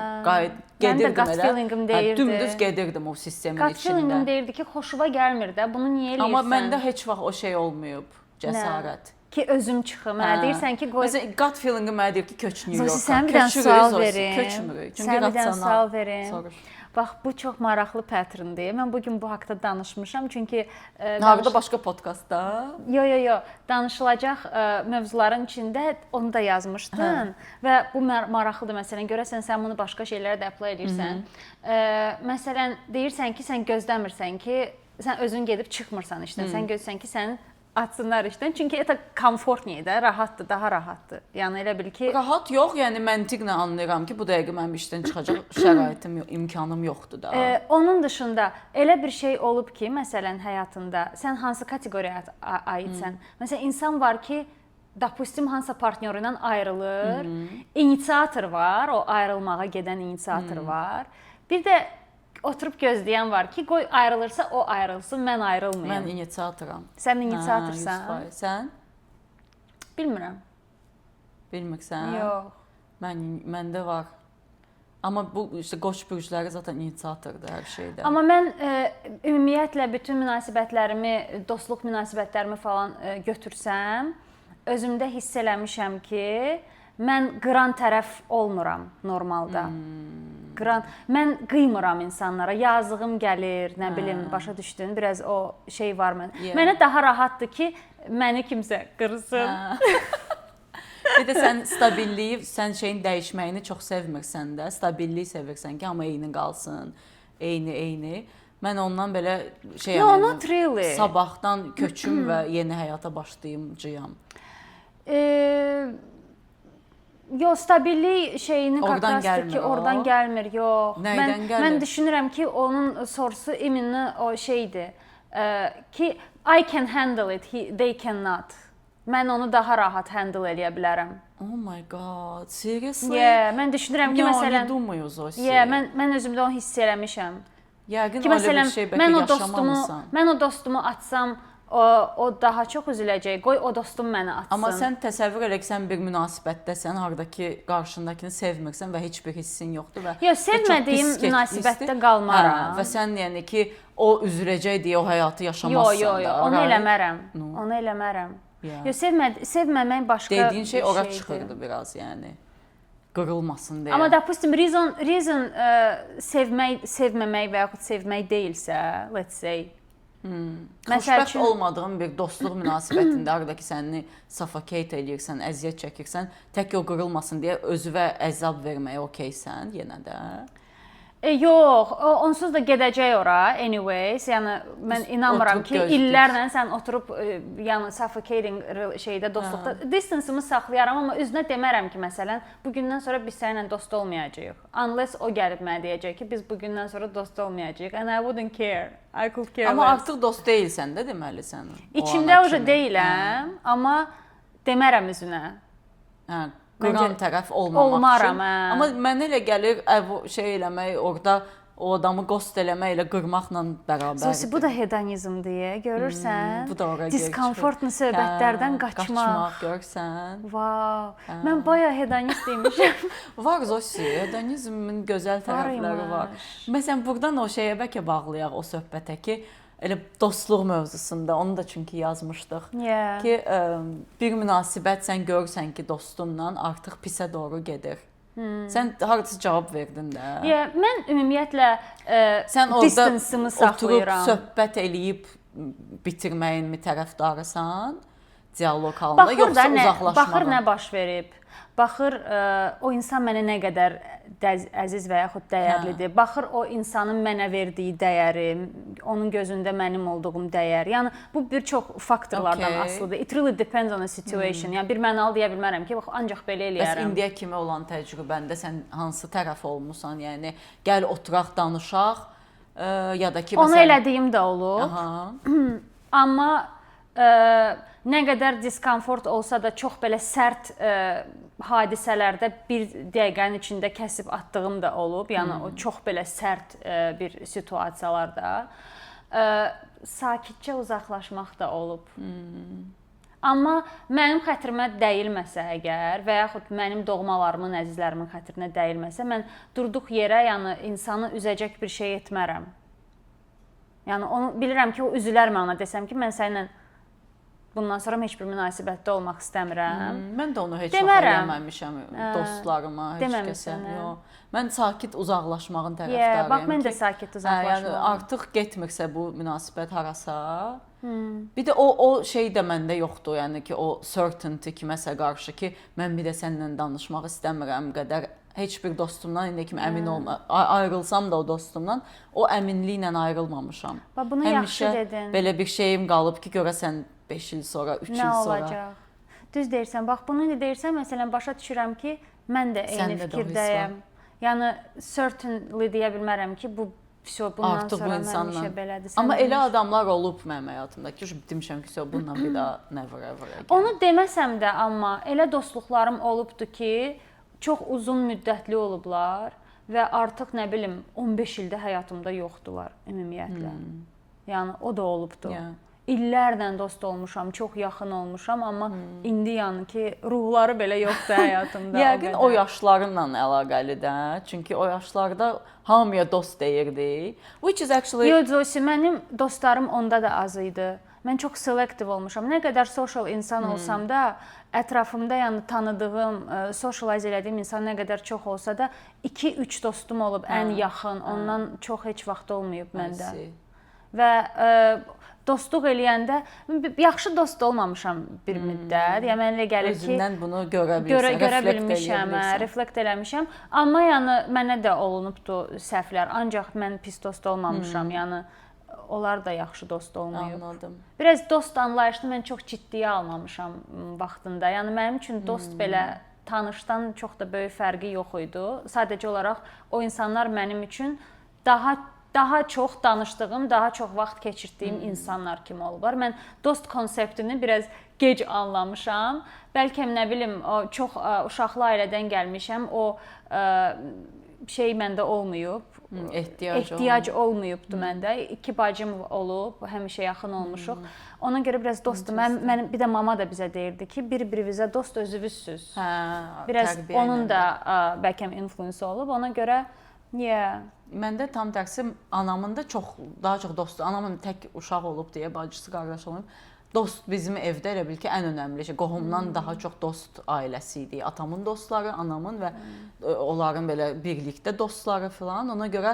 Gedirdim elə. Mənim də gut feelingim deyirdi. Dümdüz gedirdim o sistemin içində. Gut feelingim deyirdi ki, xoşuma gəlmir də, bunu niyə eləyirsən? Amma məndə heç vaxt o şey olmayıb, cəsarət. Ki özüm çıxım. Deyirsən ki, qoy. Məsələn, gut feelingim mənə deyir ki, köç New York-a. Sən bir dənə sual verin. Köçmürük. Sən bir dənə sual verin. Bax, bu çox maraqlı patterndir. Mən bugün bu haqqda danışmışam, çünki harda başqa podkastda? Yox, danışılacaq mövzuların içində onu da yazmışdın və bu maraqlıdır. Məsələn, görəsən sən bunu başqa şeylərə də apply edirsən. Məsələn, deyirsən ki, sən gözləmirsən ki, sən özün gedib çıxmırsan işdən. Sən gözləyirsən ki, sənin atsınlar işdən. Çünki это komfortnее də, rahatdır, daha rahatdır. Yəni elə bil ki, rahat yox, yəni məntiqlə anlayıram ki, bu dəqiqə mənim işdən çıxacaq şəraitim, imkanım yoxdur da. Onun dışında elə bir şey olub ki, məsələn, həyatında sən hansı kateqoriyaya aidsən? Məsələn, insan var ki, допустим, hansısa partnyoru ilə ayrılır. İnisiator var, o ayrılmağa gedən inisiator var. Bir də oturub gözləyən var ki, qoy ayrılırsa o ayrılsın, mən ayrılmayım. Mən inisiatoram. Sən inisiatorsan? Sən? Bilmirəm. Bilmirsən? Yox. Məndə var. Amma bu işte qoç bürcləri zaten inisiatordur hər şeydə. Amma mən ümumiyyətlə bütün münasibətlərimi, dostluq münasibətlərimi falan götürsəm, özümdə hiss eləmişəm ki, mən qıran tərəf olmuram normalda. qıran. Mən qıymıram insanlara. Yazığım gəlir, nə bilim, başa düşdün? Biraz o şey var mən. Mənə daha rahatdır ki, məni kimsə qırsın. Bir də sən stabilliyi, sən şeyin dəyişməyini çox sevmirsən də, stabilliyi sevirsən ki, amma eyni qalsın, eyni. Mən ondan belə şey No, not really. Sabahdan köçüm və yeni həyata başlayımcıyam. Yo, stabillik şeyini Oradan ki, oradan gəlmir. Yox. Nəydən gəlir? Mən düşünürəm ki, onun sorusu iminli o şeydir. Ki I can handle it, they cannot. Mən onu daha rahat handle eləyə bilərəm. Oh my god, seriously? Yeah, mən düşünürəm ki, məsələn, mən özümdə onu hiss eləmişəm. Yəqin öyle bir şey bəlkə yaşamamısan. Mən o dostumu atsam, o daha çox üzüləcək. Qoy o dostum məni atsın. Amma sən təsəvvür elə ki, sən bir münasibətdəsən, hardakı qarşındakını sevmirsən və heç bir hissin yoxdur və yox, sevmədiyim münasibətdə qalmaram. Və sən yəni ki, o üzüləcək deyə o həyatı yaşamazsan da. Onu eləmərəm. Onu eləmərəm. Yox, sevməmək başqa bir şeydir. Dediyin şey ora çıxırdı biraz, yəni. Qırılmasın deyə. Amma допустим, reason sevməmək və yaxud sevmək deyilsə, let's say, xoşbəxt olmadığın bir dostluq münasibətində hardakı səni suffocate eləyirsən, əziyyət çəkirsən, tək o qırılmasın deyə özünə əzab verməyə okeysən yenə də. Yox, onsuz da gedəcək ora anyways. Yəni mən inanmıram ki, illərlə sən oturub yəni suffocating şeydə dostluqda distance-ımı saxlayaram, amma üzünə demərəm ki, məsələn, bu gündən sonra biz səninlə dost olmayacağıq. Unless o gəlib mənə deyəcək ki, biz bu gündən sonra dost olmayacağıq. And I wouldn't care. I could care less. Amma artıq dost deyilsən də deməli sən. İçimdə o deyiləm, amma demərəm üzünə. Qıran tərəf olmamaq üçün. Amma mənə elə gəlir, şey eləmək, orada o adamı ghost eləmək ilə qırmaqla bərabərdir. Zosi, bu da hedonizmdir, görürsən? Bu da ora diskomfortlu söhbətlərdən qaçmaq. Görsən? Wow. Mən bayağı hedonist demişəm. Var Zosi, hedonizmin gözəl tərəfləri var. Məsələn, buradan o şeyə bəlkə bağlayaq o söhbətə ki, elə dostluq mövzusunda, onu da çünki yazmışdıq ki, bir münasibət sən görürsən ki, dostunla artıq pisə doğru gedir. Sən hardasa cavab verdin də. Mən ümumiyyətlə distance-ımı saxlayıram. Oturub söhbət eləyib bitirməyin mi tərəfdarısan, dialoq halında, yoxsa uzaqlaşmağa? Baxır nə baş verib. Baxır o insan mənə nə qədər əziz və yaxud dəyərlidir. Baxır o insanın mənə verdiyi dəyəri, onun gözündə mənim olduğum dəyər. Yəni bu bir çox faktorlardan asılıdır. It really depends on the situation. Yəni bir mənalı deyə bilmərəm ki, ancaq belə eləyərəm. Bəs indiyə kimi olan təcrübəndə sən hansı tərəf olmusan? Yəni gəl oturaq, danışaq ya da ki məsələn onu elədiyim də olub. Amma nə qədər diskomfort olsa da çox belə sərt hadisələrdə bir dəqiqənin içində kəsib atdığım da olub. Yəni o çox belə sərt bir situasiyalarda sakitcə uzaqlaşmaq da olub. Amma mənim xətrimə dəyilməsə əgər və yaxud mənim doğmalarımın, əzizlərimin xətrinə dəyilməsə, mən durduq yerə, yəni insanı üzəcək bir şey etmərəm. Yəni onu bilirəm ki, o üzülər mənə desəm ki, mən səninlə bundan sonra heç bir münasibətdə olmaq istəmirəm. Mən də onu heç vaxt eləməmişəm dostlarıma, heç kəsə. Mən sakit uzaqlaşmağın tərəfdarıyam. Bax, mən də sakit uzaqlaşmağım. Yəni artıq getmirsə bu münasibət harasa. Bir də o şey də məndə yoxdur, yəni ki, o certainty kiməsə qarşı ki, mən bir də səninlə danışmaq istəmirəm qədər heç bir dostumdan indi kimi əmin ayrılsam da o dostumdan, o əminliklə ayrılmamışam. Bax, bunu yaxşı dedin. Həmişə belə bir şeyim qalıb ki, görəsən 5 il sonra, 3 il sonra. Nə olacaq? Düz deyirsən. Bax, bunu indi deyirsən, məsələn, başa düşürəm ki, mən də eyni fikirdəyəm. Yəni, certainly deyə bilmərəm ki, bu bundan sonra həmişə belədir. Amma elə adamlar olub mənim həyatımda ki, demişəm ki, bununla bir daha never ever. Onu deməsəm də, amma elə dostluqlarım olubdur ki, çox uzun müddətli olublar və artıq nə bilim 15 ildə həyatımda yoxdular ümumiyyətlə. Yəni o da olubdu. İllərlə dost olmuşam, çox yaxın olmuşam, amma indi yəni ki, ruhları belə yoxdur həyatımda. Yəqin o yaşlarınla əlaqəli də. Çünki o yaşlarda hamıya dost deyirdi. Which is actually Yox, Zosi, mənim dostlarım onda da az idi. mən çox selektiv olmuşam. Nə qədər social insan olsam da, ətrafımda yəni tanıdığım, socialize elədiyim insan nə qədər çox olsa da 2-3 dostum olub ən yaxın, ondan çox heç vaxt olmayıb məndə. Və dostluq eləyəndə yaxşı dost olmamışam bir müddət. Yəni mənə elə gəlir ki, özündən bunu görə bilmişəm, reflekt eləmişəm. Amma yəni mənə də olunubdu səhvlər. Ancaq mən pis dost olmamışam. Yəni onlar da yaxşı dost olmayıb. Anladım. Biraz dost anlayışını mən çox ciddiyə almamışam vaxtında. Yəni mənim üçün dost belə tanışdan çox da böyük fərqi yox idi. Sadəcə olaraq o insanlar mənim üçün daha çox danışdığım, daha çox vaxt keçirdiyim insanlar kimi olublar. Mən dost konseptini biraz gec anlamışam. Bəlkə nə bilim, çox uşaqlı ailədən gəlmişəm. O şey məndə olmayıb. Ehtiyac olmayıbdı məndə. 2 bacım olub, həmişə yaxın olmuşuq. Ona görə biraz dostum. Mən bir də mama da bizə deyirdi ki, bir-birinizə dost özünüzsüz. Biraz onun da bəlkə influensu olub. Ona görə məndə tam tərsi anamın da daha çox dostu. Anamın tək uşaq olub deyə, bacısı, qardaşı olmayıb. Dost bizim evdə elə bil ki, ən önəmli şey. Qohumdan daha çox dost ailəsi idi. Atamın dostları, anamın və onların belə birlikdə dostları filan. Ona görə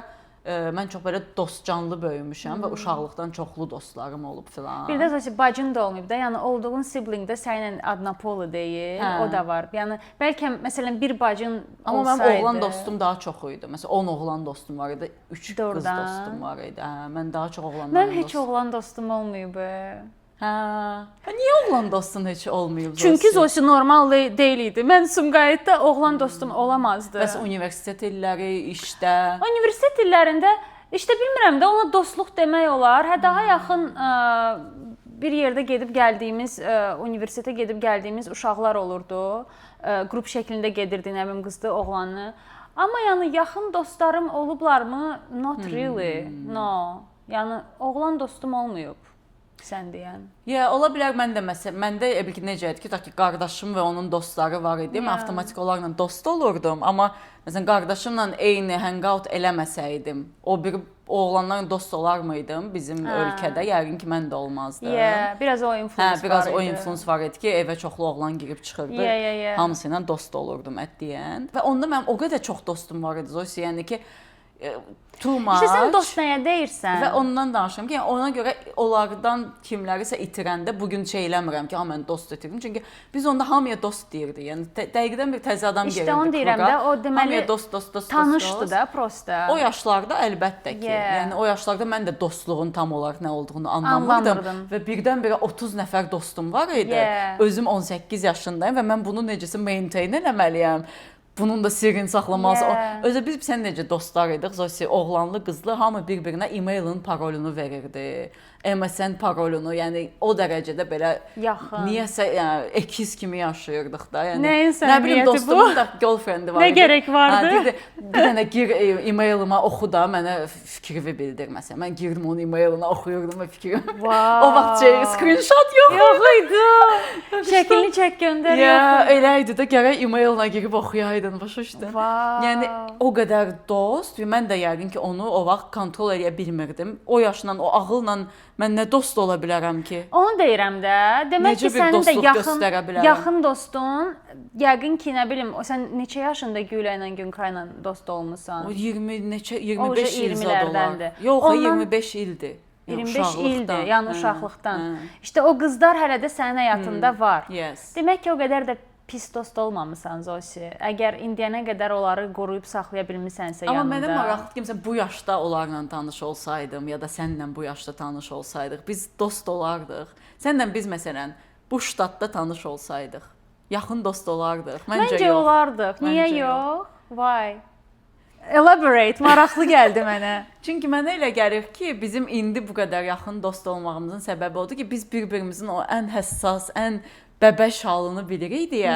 mən çox belə dostcanlı böyümüşəm və uşaqlıqdan çoxlu dostlarım olub filan. Bir də bacın da olmayıb da, yəni olduğun sibling də sənin adına Polu deyil, o da var. Yəni bəlkə məsələn bir bacın olsaydı. Amma mənim oğlan dostum daha çox idi. Məsələn 10 oğlan dostum var idi, 3 qız dostum var idi. Mən daha çox oğlanlarla dostum. Mən heç oğlan dostum olmayıb. Niyə oğlan dostun heç olmayıb? Çünki Zosi normal deyil idi. Mən Sumqayıtda oğlan dostum olamazdı. Bəs universitet illəri, işdə? Universitet illərində işte bilmirəm də ona dostluq demək olar. Daha yaxın bir yerdə gedib gəldiyimiz, universitetə gedib gəldiyimiz uşaqlar olurdu. Qrup şəklində gedirdi, nə bilim qızdı, oğlanı. Amma yəni yaxın dostlarım olublarmı? Not really. No. Yəni oğlan dostum olmayıb. Sən deyən. Ola bilər məndə necə idi ki, qardaşım və onun dostları var idi. Mən avtomatik onlarla dost olurdum. Amma məsələn qardaşımla eyni hangout eləməsəydim, o bir oğlanlarla dost olar mıydım bizim ölkədə? Yəqin ki, mən də olmazdım. Biraz o influence biraz o influence var idi ki, evə çoxlu oğlan girib çıxırdı. Hamısı ilə dost olurdum ətdiyən. Və onda mənim o qədər çox dostum var idi Zosi, yəni ki, too much. Sən dost nəyə deyirsən? Və ondan danışıram ki, ona görə onlardan kimlərisə itirəndə bugün şey eləmirəm ki, mən dost itirdim. Çünki biz onda hamıya dost deyirdik. Yəni dəqiqdən bir təzə adam gəlirdi. İşte onu deyirəm də, o deməli tanışdı da prosta. O yaşlarda əlbəttə ki, yəni o yaşlarda mən də dostluğun tam olaraq nə olduğunu anlamırdım və birdən-birə 30 nəfər dostum var idi. Özüm 18 yaşındayım və mən bunu necəsə maintain eləməliyəm. Bunun da sirrini saxlaması. Özə biz sən necə dostlar idik, Zosi, oğlanlı, qızlı, hamı bir-birinə e-mailin parolunu verirdi. MSN parolunu, yəni o dərəcədə belə yaxın. Niyəsə əkiz kimi yaşayırdıq da. Yəni nəyin nə bilim səmimiyyəti bu? dostumun da girlfriendi var idi. Nə gərək vardı? Bir dənə gir e-mailıma oxu da mənə fikrimi bildir məsələn. Mən girdim onun e-mailini oxuyurdum və fikrimi. O vaxt screenshot yox idi. Şəklini çək göndər. Elə idi də gərək e-mailına girib oxuyaydın, başa düşdün? Yəni o qədər dost və mən də yəqin ki, onu o vaxt kontrol edə bilmirdim. O yaşla, o ağılla mən nə dost ola bilərəm ki? Onu deyirəm də. Demək ki, sənin də yaxın dostun, yəqin ki, nə bilim, sən neçə yaşında Gülə ilə Günkay ilə dost olmusan? O 25 il olar. Yox, 25 ildir. 25 ildir, yəni uşaqlıqdan. İşte o qızlar hələ də sənin həyatında var. Demək ki, o qədər də pis dost olmamısan Zosi. Əgər indiyənə qədər onları qoruyub saxlaya bilmisənsə yanında. Amma mənə maraqlıdır ki, məsələn bu yaşda onlarla tanış olsaydım ya da sənlə bu yaşda tanış olsaydıq, biz dost olardıq. Sənlə biz məsələn bu ştatda tanış olsaydıq, yaxın dost olardıq. Məncə olardıq. Niyə yox? Why? Elaborate, maraqlı gəldi mənə. Çünki mənə elə gəlir ki, bizim indi bu qədər yaxın dost olmağımızın səbəbi odur ki, biz bir-birimizin o ən həssas, ən bəbəş halını bilirik deyə.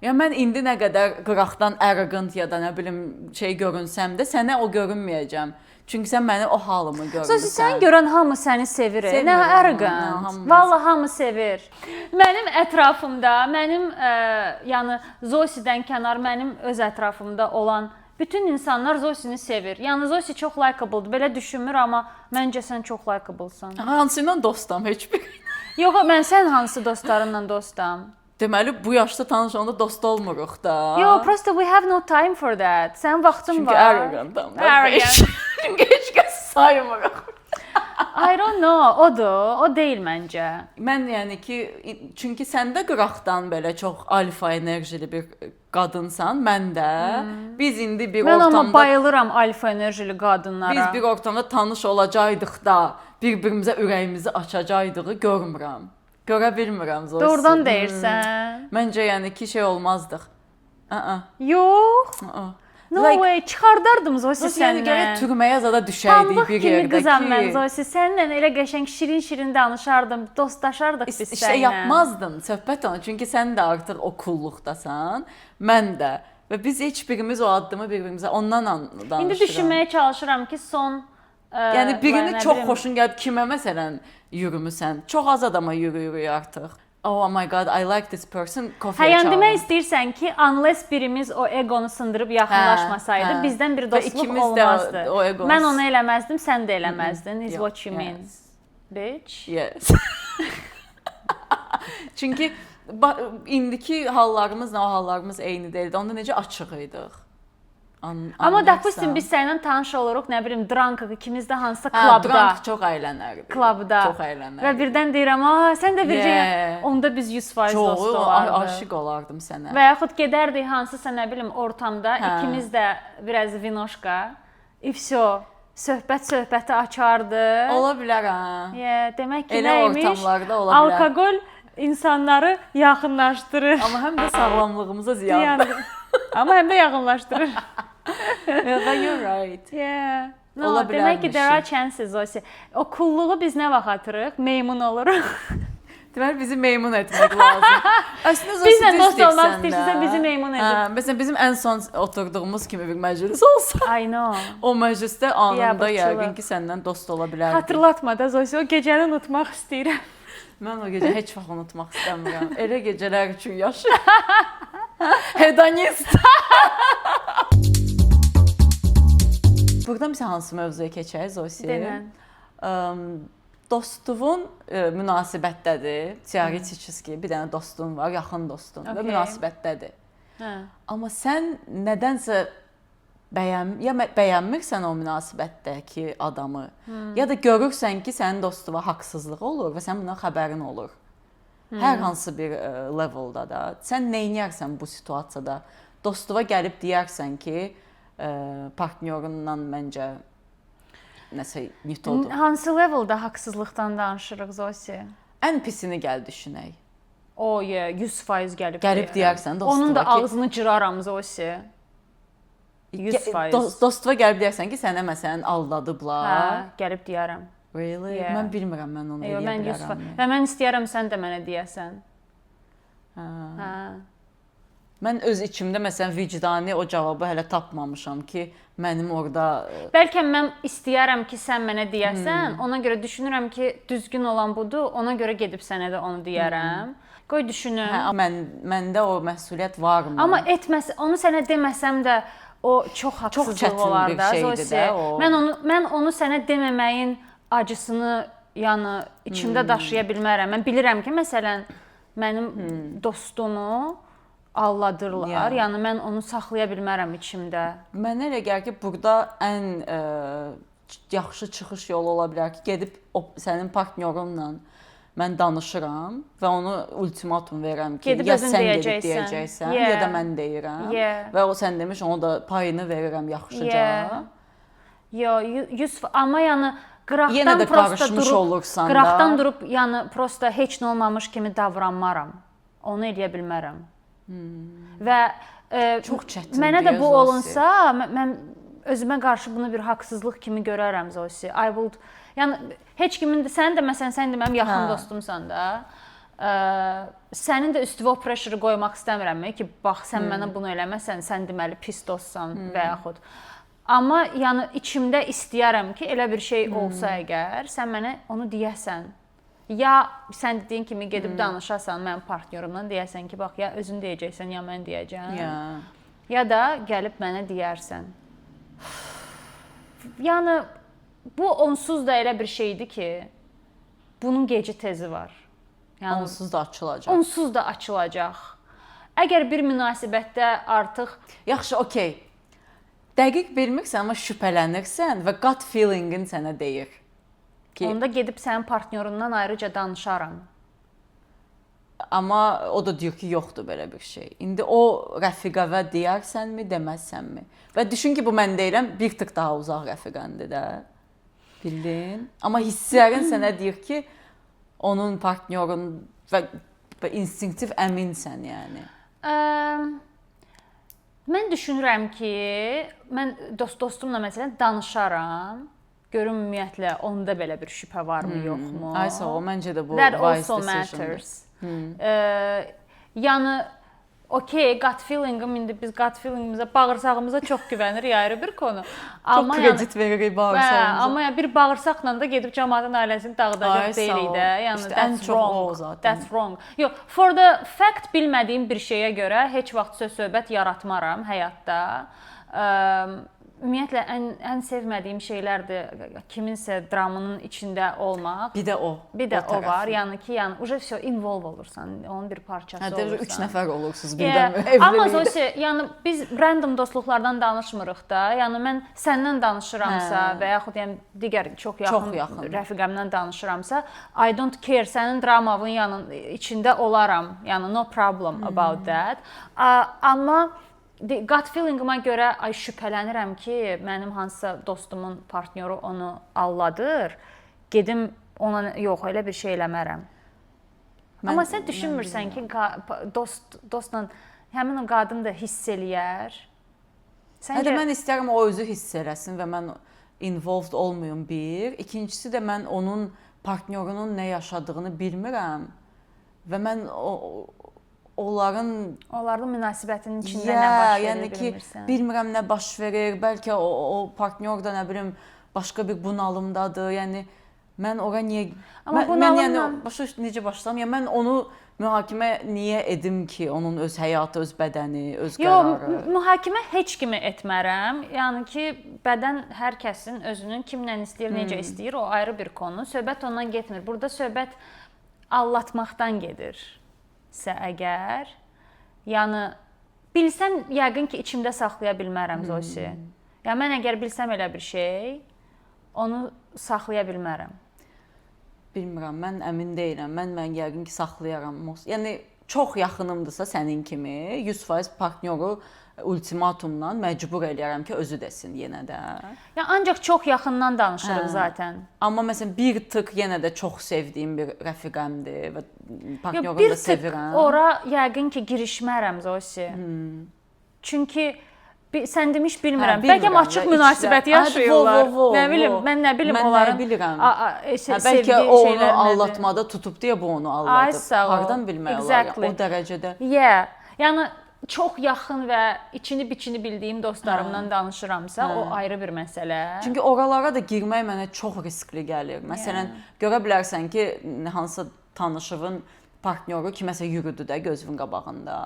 Yəni mən indi nə qədər qıraqdan arrogant ya da nə bilim şey görünsəm də sənə o görünməyəcəm. Çünki sən məni o halımı görürsən. Sən görən hamı səni sevir. Nə arrogant. Vallahi hamı sevir. Mənim ətrafımda, mənim yəni Zosidən kənar mənim öz ətrafımda olan bütün insanlar Zosini sevir. Yəni Zosi çox likeable-dur. Belə düşünmür, amma məncə sən çox likeable-san. Hansıyla dostam heç bir? Yox, mən sən hansı dostlarınla dostam? Deməli bu yaşda tanış olanda dost olmuruq da. Yox, prosta we have no time for that. Sənin vaxtın Çünki var. arrogantam da. Arrogant. Çünki heç kəs saymırıq. I don't know, odur, o deyil məncə. Mən yəni ki, çünki sən də qıraqdan belə çox alfa enerjili bir qadınsan, mən də. Biz indi bir Mən ortamda amma bayılıram alfa enerjili qadınlara. biz bir ortamda tanış olacaqdıq da bir-birimizə ürəyimizi açacaqdığı görmürəm. Görə bilmirəm Zosi. Doğrudan deyirsən. Məncə yəni ki şey olmazdıq. Yox. No way, çıxardardım Zosi Zosi yəni səndən. gərək türməyə zada düşəydik Pambıq bir kimi yerdə qızam ki. mən Zosi. Səninlə elə qəşəng şirin-şirin danışardım, dostlaşardıq biz səninlə. İşte yapmazdın söhbət onu. Çünki sən də artıq o kulluqdasan, mən də. Və biz heç birimiz o addımı bir-birimizə ondan danışırıq. İndi düşünməyə çalışıram ki, son yəni birini nə çox bilim, xoşun gəlib kimə məsələn yürümüsən? Çox az adama yürüyürük artıq. Oh my god, I like this person. Hə, yəni demək istəyirsən ki, unless birimiz o egonu sındırıb yaxınlaşmasaydı, bizdən bir dostluq olmazdı. Mən onu eləməzdim, sən də eləməzdin. Is what you mean. Bitch. Yes. Çünki indiki hallarımızla o hallarımız eyni deyildi. Onda necə açıq idik. Amma допустим biz səninlə tanış oluruq, nə bilim, drankıq ikimiz də hansısa Hə, klubda. drank çox əylənərdik. Klubda. Çox əylənərdik. Və birdən deyirəm, sən də bircə onda biz 100% dost olardıq. Aşiq olardım sənə. Və yaxud gedərdik hansısa nə bilim ortamda, ikimiz də biraz vinoşka. И всё. Söhbəti açardı. Ola bilər ha. Demək ki, elə nəymiş? ortamlarda ola bilər. Alkoqol insanları yaxınlaşdırır. Amma həm də sağlamlığımıza ziyandır. Amma həm də yaxınlaşdırır. You're right. No, Ola demək ki, bilərmiş. there are chances Zosi. O kulluğu biz nə vaxt atırıq? Meymun oluruq. Deməli bizi meymun etmək lazım. Əslində Zosi Bizlə dost olmaq istəyirsə bizi meymun edin. Məsələn bizim ən son oturduğumuz kimi bir məclis olsa, I know. o məclisdə anında Biabırçılıq. yəqin ki səndən dost ola bilərdik. Xatırlatma da Zosi, o gecəni unutmaq istəyirəm. Mən o gecə heç vaxt unutmaq istəmirəm. Elə gecələr üçün yaşayıram. Hedonist. Buradan biz hansı mövzuya keçək Zosi? Denən. Dostluğun münasibətdədir. Teoretik bir dənə dostun var, yaxın dostun və münasibətdədir. Amma sən nədənsə bəyənmirsən o münasibətdəki adamı, ya da görürsən ki, sənin dostluğa haqsızlıq olur və sən bundan xəbərin olur. Hər hansı bir levelda da. Sən nə edərsən bu situasiyada? Dostluğa gəlib deyərsən ki, partnyorunla məncə nəsə nitodur. Hansı levelda haqsızlıqdan danışırıq Zosi? Ən pisini gəl düşünək. O, 100% gəlib deyərsən dostluğa. Onun da ağzını cıraram Zosi. 100%. Dostluğa gəlib deyərsən ki, sənə məsələn aldadıblar. Hə, gəlib deyərəm. Really? Mən bilmirəm mən onu eləyə bilərəm. Və mən istəyərəm sən də mənə deyəsən. Hə. Mən öz içimdə məsələn vicdani o cavabı hələ tapmamışam ki, mənim orada bəlkə mən istəyərəm ki, sən mənə deyəsən, ona görə düşünürəm ki, düzgün olan budur, ona görə gedib sənə də onu deyərəm. Qoy düşünüm. Hə, məndə o məsuliyyət varmı? Amma onu sənə deməsəm də o çox haqsızlıq olar da. Mən onu sənə deməməyin acısını, yəni içimdə daşıya bilmərəm. Mən bilirəm ki, məsələn, mənim dostumu alladırlar. Yəni mən onu saxlaya bilmərəm içimdə. Mənə elə gəlir ki, burada ən yaxşı çıxış yolu ola bilər ki, gedib sənin partnyorunla mən danışıram və onu ultimatum verirəm ki, ya sən gedib deyəcəksən, ya da mən deyirəm. Və o sən demiş, onu da payını verirəm yaxşıca. Amma yəni yenə də qarışmış olursan da. Qıraqdan durub, yəni prosta heç nə olmamış kimi davranmaram. Onu eləyə bilmərəm. Və çox çətindir. Mənə də bu olunsa, mən özümə qarşı bunu bir haqsızlıq kimi görərəm Zosi. Yəni heç kimin sənin də məsələn sən də mənim yaxın dostumsan da. Sənin də üstünə o pressure qoymaq istəmirəm ki, bax sən mənə bunu eləməsən, sən deməli pis dostsan və yaxud. Amma yəni içimdə istəyərəm ki, elə bir şey olsa əgər, sən mənə onu deyəsən. Ya sən dediyin kimi gedib danışasan mənim partnyorumla, deyəsən ki, bax ya özün deyəcəksən, ya mən deyəcəm. Ya da gəlib mənə deyərsən. Yəni bu onsuz da elə bir şeydir ki, bunun gecə tezi var. Yəni onsuz da açılacaq. onsuz da açılacaq. Əgər bir münasibətdə artıq yaxşı, okey. Dəqiq bilmirsən, amma şübhələnirsən və gut feelingin sənə deyir ki, onda gedib sənin partnyorundan ayrıca danışaram. amma o da deyir ki, yoxdur belə bir şey. İndi o rəfiqəvə deyərsənmi, deməzsənmi? Və düşün ki, bu mən deyirəm, bir tık daha uzaq rəfiqəndir də. Bildin? Amma hisslərin sənə deyir ki, onun partnyorun və instinktiv əminsən yəni. Mən düşünürəm ki, mən dostumla məsələn danışaram. Görüm ümumiyyətlə onda belə bir şübhə varmı, yoxmu? Ay sağ ol, məncə də bu That wise also decision. matters. Yəni okey, gut feelingim, indi biz gut feelingimizə, bağırsağımıza çox güvənirik, ayrı bir konu. Amma çox kredit veririk bağırsağımıza. Amma yəni bir bağırsaqla da gedib cəmaətin ailəsini dağıdacaq deyilik də. Yəni işte ən çox o zaten. That's wrong. Yox, for the fact bilmədiyim bir şeyə görə heç vaxt söz-söhbət yaratmaram həyatda. Ümumiyyətlə ən sevmədiyim şeylərdir kiminsə dramının içində olmaq. Bir də o. Bir də o var. Yəni ki, uje все involve olursan, onun bir parçası olursan. Hə, 3 nəfər olursunuz birdən evlilikdə. Amma Zosi, yəni biz random dostluqlardan danışmırıq da. Yəni mən səndən danışıramsa və yaxud yəni digər çox yaxın rəfiqəmdən danışıramsa, I don't care, sənin dramavın içində olaram. Yəni no problem about that. Amma gut feelingimə görə şübhələnirəm ki, mənim hansısa dostumun partnyoru onu alladır. Gedim ona yox, elə bir şey eləmərəm. Amma sən düşünmürsən ki, dostla həmin o qadın da hiss eləyər? Hətta mən istərəm o özü hiss eləsin və mən involved olmayım bir. İkincisi də mən onun partnyorunun nə yaşadığını bilmirəm və mən onların münasibətinin içində nə baş verir, yəni ki, bilmirəm nə baş verir. Bəlkə o partnyor da nə bilim başqa bir bunalımdadır. Yəni mən ora niyə mən yəni necə başlayım? Yəni mən onu mühakimə niyə edim ki, onun öz həyatı, öz bədəni, öz qərarı? Yox, mühakimə heç kimi etmərəm. Yəni ki, bədən hər kəsin özünün kimlə istəyir, necə istəyir, o ayrı bir konu. Söhbət ondan getmir. Burada söhbət aldatmaqdan gedir. Sə əgər, yəni bilsəm yəqin ki, içimdə saxlaya bilmərəm Zosi. Yəni mən əgər bilsəm elə bir şey, onu saxlaya bilmərəm. Bilmirəm, mən əmin deyiləm. Mən yəqin ki, saxlayaram. Yəni çox yaxınımdırsa sənin kimi 100% partnyoru ultimatumla məcbur eləyərəm ki, özü desin yenə də. Yəni ancaq çox yaxından danışırıq zaten. Amma məsələn bir tık yenə də çox sevdiyim bir rəfiqəmdir və partnyorumu da sevirəm. Bir tık ora yəqin ki, girişmərəm Zosi. Çünki sən demiş bilmirəm. Bəlkə açıq münasibət yaşayırlar. Nə bilim, mən nə bilim onların sevdiyi şeylər nədir. Bəlkə onu aldatmada tutub deyə bu onu aldatıb. Hardan bilmək olar? O dərəcədə. Yəni çox yaxın və içini-biçini bildiyim dostlarımla danışıramsa, o ayrı bir məsələ. Çünki oralara da girmək mənə çox riskli gəlir. Məsələn, görə bilərsən ki, hansısa tanışığın partnyoru kiməsə yürüdü də gözünün qabağında.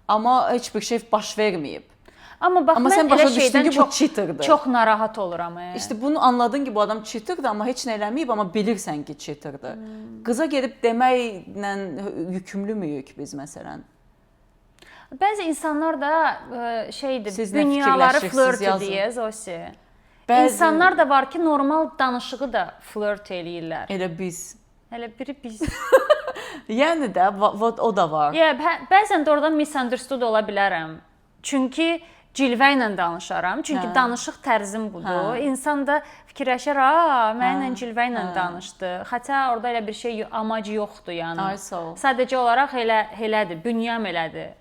Amma heç bir şey baş verməyib. Amma bax, mən elə şeydən çox narahat oluram. İşte bunu anladın ki, bu adam cheaterdir, amma heç nə eləməyib, amma bilirsən ki, cheaterdir. Qıza gedib deməklə yükümlümüyük biz məsələn? Bəzi insanlar da dünyaları flört edir Zosi. İnsanlar da var ki, normal danışığı da flört eləyirlər. Elə biz. Elə biri biz. Yəni də o da var. Bəzən də orada misunderstood ola bilərəm. Çünki cilvə ilə danışaram. Çünki danışıq tərzim budur. İnsan da fikirləşər, mənlə cilvə ilə danışdı. Xətə orada elə bir şey amacı yoxdur yəni. Sadəcə olaraq elədir, bünyəm elədir.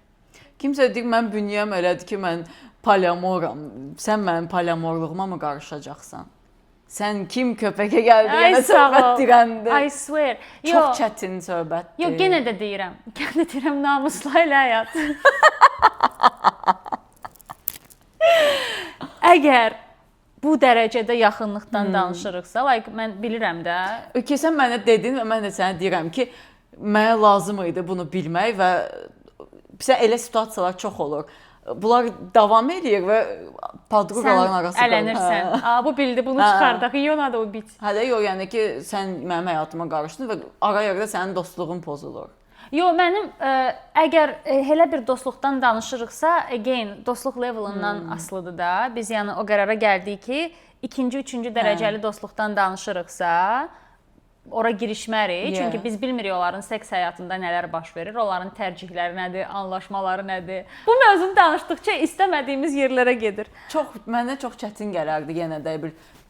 Kimsə deyir, mən bünyəm elədir ki, mən polyamoram. Sən mənim polyamorluğuma mı qarışacaqsan? Sən kim köpəkə gəldi, yenə söhbət dirəndi. I swear. Çox çətin söhbətdir. Yox, yenə də deyirəm, namuslu elə həyat. Əgər bu dərəcədə yaxınlıqdan danışırıqsa, mən bilirəm də. Sən mənə dedin və mən də sənə deyirəm ki, mənə lazım idi bunu bilmək və bizə elə situasiyalar çox olur. bunlar davam edir və podruqaların arası sən ələnirsən. Bu bildi, bunu çıxardaq. Yona da o bit. Hələ yox, yəni ki, sən mənim həyatıma qarışdın və ara-ara sənin dostluğun pozulur. Yox, mənim əgər elə bir dostluqdan danışırıqsa, again, dostluq levelından asılıdır da. Biz yəni o qərara gəldik ki, ikinci, üçüncü dərəcəli dostluqdan danışırıqsa, ora girişmərik. Çünki biz bilmirik onların seks həyatında nələr baş verir, onların tərcihləri nədir, anlaşmaları nədir. Bu mövzunu danışdıqca istəmədiyimiz yerlərə gedir. Mənə çox çətin gələrdi yenə də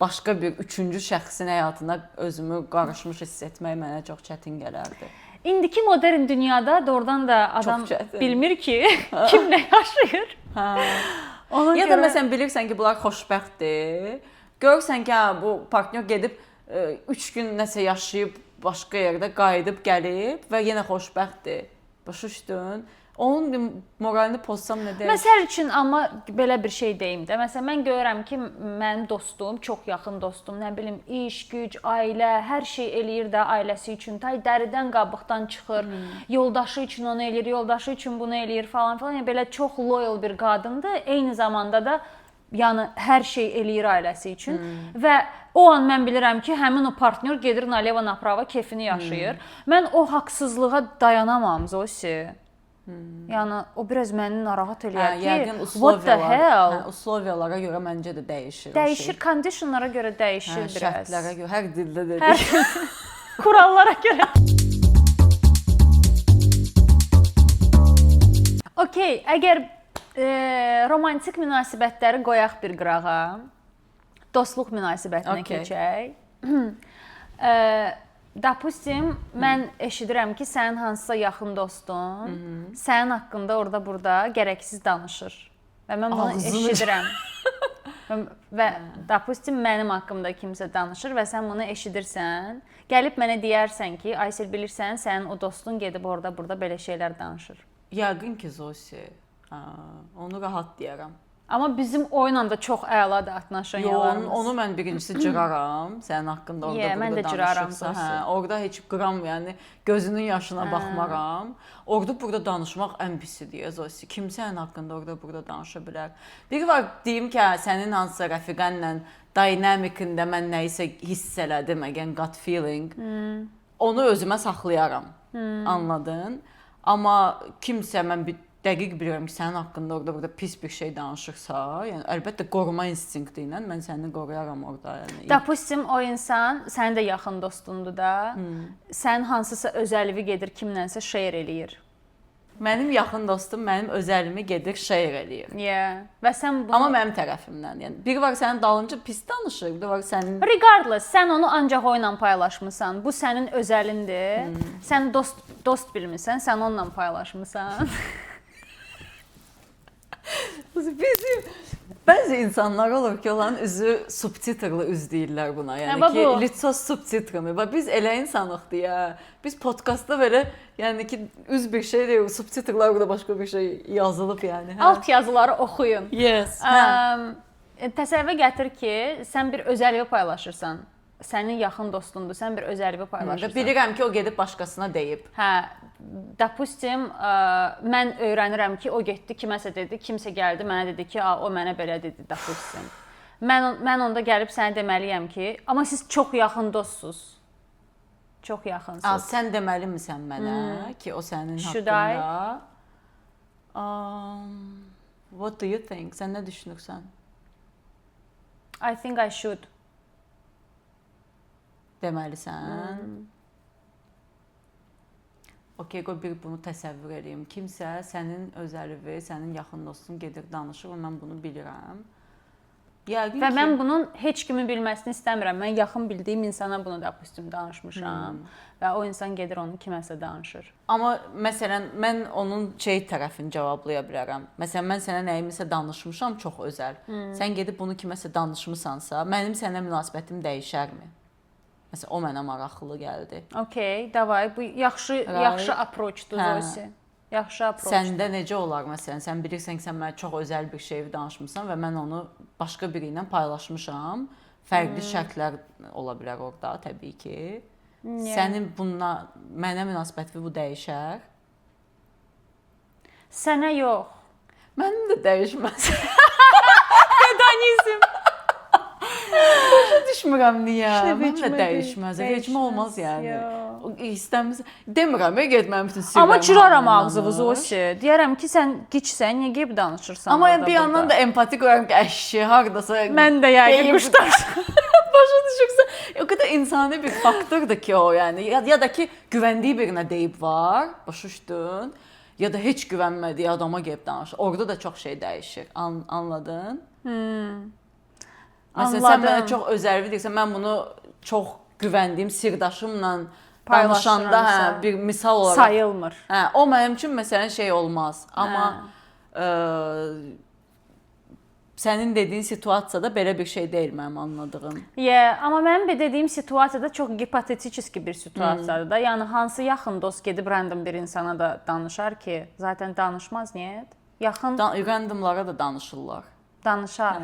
başqa bir üçüncü şəxsin həyatına özümü qarışmış hiss etmək mənə çox çətin gələrdi. İndiki modern dünyada doğrudan da adam bilmir ki, kim nə yaşayır. Ya da məsələn bilirsən ki, bunlar xoşbəxtdir. Görürsən ki, bu partnyor gedib 3 gün nəsə yaşayıb, başqa yerdə qayıdıb gəlib və yenə xoşbəxtdir. Başa düşdün? Onun moralını pozsam nə deyək? Məsəl üçün, amma belə bir şey deyim də. Məsələn, mən görürəm ki, mənim dostum, çox yaxın dostum, nə bilim, iş, güc, ailə, hər şey eləyir də ailəsi üçün. Tay dəridən qabıqdan çıxır, yoldaşı üçün onu eləyir, yoldaşı üçün bunu eləyir falan filan. Yəni belə çox loyal bir qadındır. Eyni zamanda da yəni hər şey eləyir ailəsi üçün və o an mən bilirəm ki, həmin o partnyor gedir naleva naprava keyfini yaşayır. Mən o haqsızlığa dayanamam Zosi. Yəni o biraz məni narahat eləyir ki, what the hell? Uslovyalara görə məncə də dəyişir. Dəyişir, conditionlara görə dəyişir biraz. Şərtlərə görə, hər dildə dedik. Kurallara görə. Okay, əgər romantik münasibətləri qoyaq bir qırağa, dostluq münasibətinə keçək. Допустим, mən eşidirəm ki, sənin hansısa yaxın dostun sənin haqqında orada-burada gərəksiz danışır və mən bunu eşidirəm. Və допустим, mənim haqqımda kimsə danışır və sən bunu eşidirsən, gəlib mənə deyərsən ki, Aysel bilirsən, sənin o dostun gedib orada-burada belə şeylər danışır. Yəqin ki, Zosi. Onu rahat deyərəm. Amma bizim oyunla da çox əladır atnaşanyalarımız. Onu mən birincisi cıraram, sənin haqqında orada-burada danışırsa. Orada heç qram, yəni gözünün yaşına baxmaram. Orada-burada danışmaq ən pisidir, Zosi. Kim sənin haqqında orada-burada danışa bilər? Biri var, deyim ki, sənin hansısa rəfiqənlə dynamikində mən nəyisə hiss elədim, again, gut feeling. Onu özümə saxlayaram, anladın? Amma kimsə mən dəqiq bilirəm ki, sənin haqqında orada-burada pis bir şey danışırsa, yəni əlbəttə qoruma instinkti ilə mən səni qoruyaram orada. Yəni Допустим, o insan sənin də yaxın dostundur da. Sənin hansısa özəllivi gedir kimlənsə share eləyir. Mənim yaxın dostum mənim özəllimi gedir share eləyir. Və sən bunu Amma mənim tərəfimdən, yəni biri var sənin dalınca pis danışır, biri var sənin regardless, sən onu ancaq o ilə paylaşmısan. Bu sənin özəlindir. Sən dost bilmirsən, sən onunla paylaşmısan. Bəzi insanlar olur ki, onların üzü subtitrlı üz deyirlər buna. Yəni ki, litso subtitrmi. Biz elə insanıq deyə. Biz podkastda belə, yəni ki, üz bir şey deyil, subtitrlar burada başqa bir şey yazılıb yəni. Alt yazıları oxuyun. Yes. Təsəvvür gətir ki, sən bir özəlliyi paylaşırsan. Sənin yaxın dostundur, sən bir özəlliyi paylaşırsan. Bilirəm ki, o gedib başqasına deyib. Допустим, mən öyrənirəm ki, o getdi, kiməsə dedi, kimsə gəldi, mənə dedi ki, o mənə belə dedi, допустим. Mən onda gəlib sənə deməliyəm ki, amma siz çox yaxın dostsuz. Çox yaxınsınız. Sən deməlimisən mənə ki, o sənin haqqında. What do you think? Sən nə düşünürsən? I think I should. Deməlisən. Okey, qoy bir bunu təsəvvür edeyim. Kimsə sənin özəllivi, sənin yaxın dostun gedir, danışır və mən bunu bilirəm. Və mən bunun heç kimin bilməsini istəmirəm. Mən yaxın bildiyim insana bunu допустим danışmışam və o insan gedir onu kiməsə danışır. Amma məsələn mən onun tərəfini cavablaya bilərəm. Məsələn mən sənə nəyimisə danışmışam, çox özəl. Sən gedib bunu kiməsə danışmısansa, mənim sənə münasibətim dəyişərmi? Məsələn, o mənə maraqlı gəldi. Okay, davay. Bu yaxşı approachdur Zosi. Yaxşı approach. Səndə necə olar məsələn? Sən bilirsən ki, sən mənə çox özəl bir şey danışmısan və mən onu başqa biri ilə paylaşmışam. Fərqli şərtlər ola bilər orada, təbii ki. Sənin bununla mənə münasibətin bu dəyişər? Sənə yox. Mənim də dəyişməz. Hedonizm. Başa düşmürəm niyə. Mənim də vecimə dəyişməz. deyil, Vecimə olmaz yəni. yox. İstəmiz. Demirəm, getməm bütün sirlərim. Amma çırıram ağzınızı o şey. Deyərəm ki, sən giçsən, niyə gəlib danışırsan? Amma bir yandan da empati qoyuram ki, əşşi, hardasa. Mən də yəqin quşlar. Başa düşürsən, o qədər insani bir faktordur ki o, yəni ya da ki, güvəndiyi birinə deyib var, başa düşdün? Ya da heç güvənmədiyi adama gəlib danışır. Orada da çox şey dəyişir. Anladın? Məsələn, sən mənə çox özəlvi deyirsən, mən bunu çox güvəndiyim sirdaşımla danışanda, bir misal olaraq sayılmır. O mənim üçün məsələn şey olmaz. Amma sənin dediyin situasiyada belə bir şey deyil mənim anladığım. Amma mənim dediyim situasiyada çox hipotetik bir situasiyadır da. Yəni hansı yaxın dost gedib random bir insana da danışar ki, zaten danışmaz niyə? Yaxın randomlara da danışırlar. Danışar.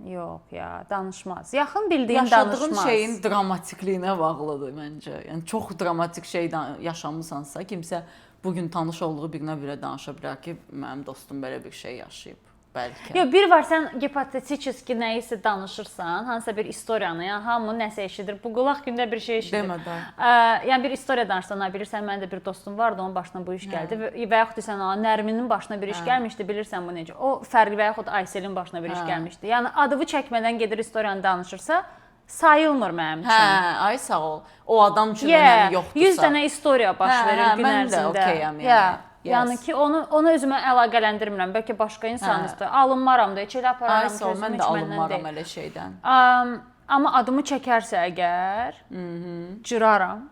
Yox ya, danışmaz. Yaxın bildiyin danışmaz. Yaşadığın şeyin dramatikliyinə bağlıdır məncə. Yəni çox dramatik şey yaşamısansa, kimsə bu gün tanış olduğu birinə belə danışa bilər ki, mənim dostum belə bir şey yaşayıb. Bəlkə. Yox, bir var sən hipotetik nəyisə danışırsan, hansısa bir istoriyanı, yəni hamı nəsə eşidir. Bu qulaq gündə bir şey eşidir. Demədən. Yəni bir istoriya danışsan, bilirsən mənim də bir dostum vardı, onun başına bu iş gəldi və yaxud desən, Nərminin başına bir iş gəlmişdi, bilirsən bu necə. O fərqli və yaxud Ayselin başına bir iş gəlmişdi. Yəni adını çəkmədən gedir istoriyanı danışırsa, sayılmır mənim üçün. Ay sağ ol. O adam üçün önəmi yoxdursa. 100 dənə istoriya baş verir gün ərzində. Mən də okeyəm yəni. Yəni ki, onu özümə əlaqələndirmirəm. Bəlkə başqa insanızdır. Alınmaram da, heç elə apararam ki, özüm heç məndən deyil. Elə şeydən. Amma adımı çəkərsə əgər, cıraram.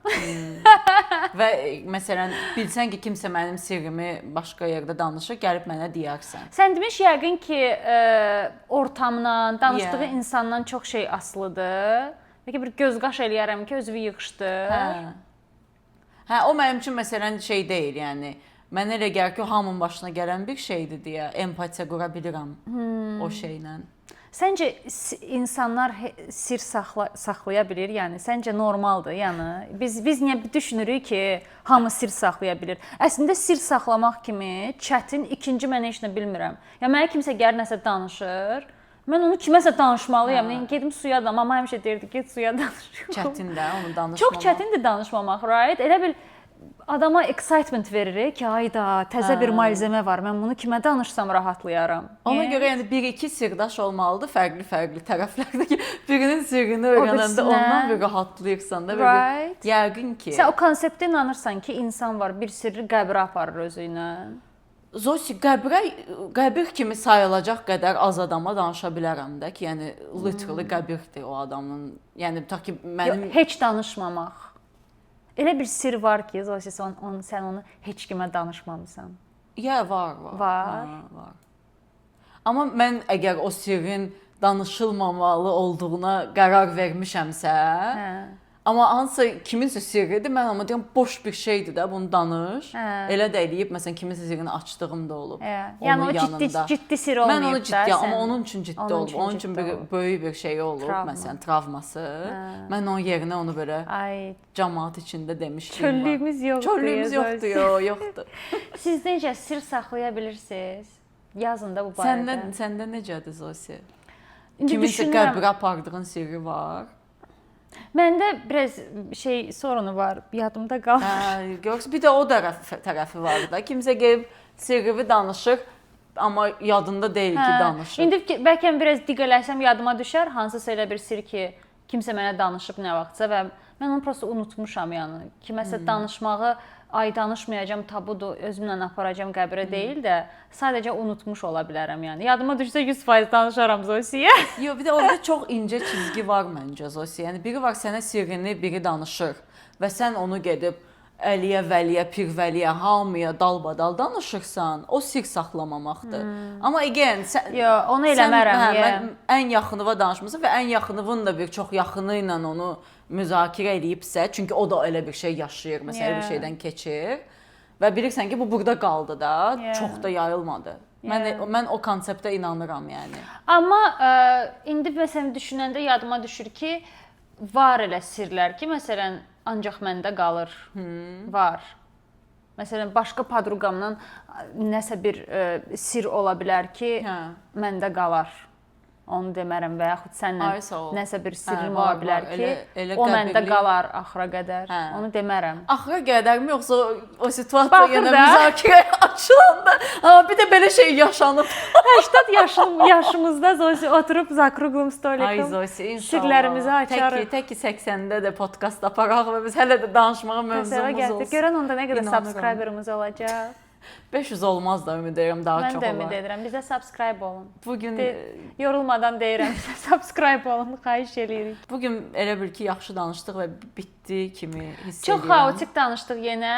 Və məsələn, bilsən ki, kimsə mənim sirrimi başqa yerdə danışır, gəlib mənə deyərsən. Sən demiş yəqin ki, ortamdan, danışdığı insandan çox şey asılıdır. Bəlkə bir göz qaş eləyərəm ki, özünü yığışdır. O mənim üçün məsələn şey deyil, yəni. Mən elə gəlir ki, hamının başına gələn bir şeydir deyə empatiya qura bilirəm o şeylə. Səncə insanlar sir saxlaya bilir? Yəni səncə normaldır? Yəni biz niyə düşünürük ki, hamı sir saxlaya bilir? Əslində sir saxlamaq kimi çətin ikinci mən heç nə bilmirəm. Yəni mənə kimsə gəlir nəsə danışır. Mən onu kiməsə danışmalıyam. Yəni gedim suya da, mama həmişə deyirdi, get suya danış. Çətindir onu danışmaq. Çox çətindir danışmamaq, right? Elə bil adama excitement verir ki, ayda təzə bir malzemə var. Mən bunu kimə danışsam rahatlayaram. Ona görə yəni 1-2 sirdaş olmalıdır fərqli tərəflərdə ki, birinin sirrini öyrənəndə ondan bir rahatlayırsan da bir yəqin ki. Sən o konseptə inanırsan ki, insan var bir sirri qəbrə aparır özü ilə. Zosi, qəbir kimi sayılacaq qədər az adama danışa bilərəm də ki, yəni literally qəbirdir o adamın. Yəni ta ki mənim heç danışmamaq. Elə bir sir var ki, Zosi, sən onu heç kimə danışmamısan. Var. Amma mən əgər o sirrin danışılmamalı olduğuna qərar vermişəmsə, amma hansısa kiminsə sirridir, mən amma deyirəm boş bir şeydir də, bunu danış. Elə də eləyib, məsələn, kiminsə sirrini açdığım da olub. Yəni o ciddi sir olmayıb da. Mən onu ciddi, amma onun üçün ciddi olub. Onun üçün böyük bir şey olub, məsələn, travması. Mən onun yerinə onu belə cəmaət içində demişdim. Çöllüyümüz yoxdur. Çöllüyümüz yoxdur. Siz necə sir saxlaya bilirsiniz? Yazın da bu barədə. Səndə necədir Zosi? Kiminsə qəbrə apardığın sirri var? Məndə biraz sorunu var, yadımda qalır. Görürsən, bir də o tərəfi var da. Kimsə gəlib sirrini danışır, amma yadında deyil ki, danışır. İndi bəlkə biraz diqqətləsəm yadıma düşər, hansısa elə bir sir ki, kimsə mənə danışıb nə vaxtsa və mən onu prosta unutmuşam, yəni. Kiməsə danışmağı, danışmayacağam, tabudur, özümlə aparacağam qəbrə deyil də, sadəcə unutmuş ola bilərəm, yəni. Yadıma düşsə 100% danışaram Zosiyə. Yox, bir də orada çox incə çizgi var məncə Zosi. Yəni biri var sənə sirrini biri danışır və sən onu gedib Əliyə, Vəliyə, Pir Vəliyə, hamıya dalbadal danışırsan, o sir saxlamamaqdır. Amma again, yox, onu eləmərəm. Ən yaxınıva danışmısan və ən yaxınının da bir çox yaxını ilə onu müzakirə eləyibsə, çünki o da elə bir şey yaşayır, məsələn, bir şeydən keçir və bilirsən ki, bu burada qaldı da, çox da yayılmadı. Mən o konseptə inanıram, yəni. Amma indi məsələn düşünəndə yadıma düşür ki, var elə sirlər ki, məsələn, ancaq məndə qalır. Var. Məsələn, başqa podruqamdan nəsə bir sir ola bilər ki, məndə qalar. Onu demərəm və yaxud sənlə nəsə bir sirrim ola bilər ki, o məndə qalar axıra qədər. Onu demərəm. Axıra qədərmi, yoxsa o situasiya yenə müzakirəyə açılanda bir də belə şey yaşanıb. 80 yaşımızda Zosi oturub za kruglum stolikum. Ay Zosi, inşallah. Sirlərimizi açarıq. Tək ki 80-də də podkast aparaq və biz hələ də danışmağa mövzumuz olsun. Görən onda nə qədər subscriberımız olacaq. 500 olmaz da ümid edirəm, daha çox olar. Mən də ümid edirəm. Bizə subscribe olun. Bugün yorulmadan deyirəm, subscribe olun, xahiş eləyirik. Bugün elə bil ki, yaxşı danışdıq və bitdi kimi hiss edirəm. Çox xaotik danışdıq yenə.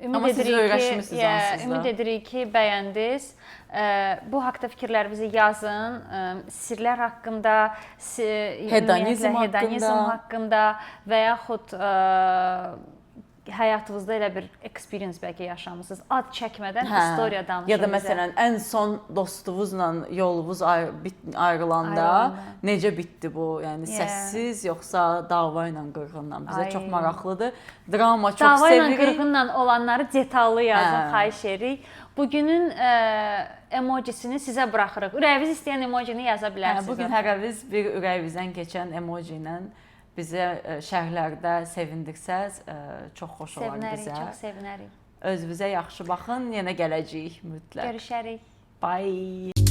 Amma siz öyrəşmisiniz ansızda. Ümid edirik ki, bəyəndiniz. Bu haqqda fikirlərinizi yazın. Sirlər haqqında, hedonizm haqqında və yaxud həyatınızda elə bir experience bəlkə yaşamısınız. Ad çəkmədən istoriya danışın. Ya da məsələn, ən son dostunuzla yolunuz ayrılanda necə bitdi bu? Yəni səssiz, yoxsa dava ilə, qırğınla? Bizə çox maraqlıdır. Drama çox sevirik. Dava ilə, qırğınla olanları detallı yazın, xahiş edirik. Bugünün emojisini sizə buraxırıq. Ürəyiniz istəyən emojini yaza bilərsiniz. Bugün hərəniz bir ürəyinizdən keçən emoji ilə bizə şərhlərdə sevindirsəz, çox xoş olar bizə. Çox sevinərik. Özünüzə yaxşı baxın, yenə gələcəyik mütləq. Görüşərik. Bye.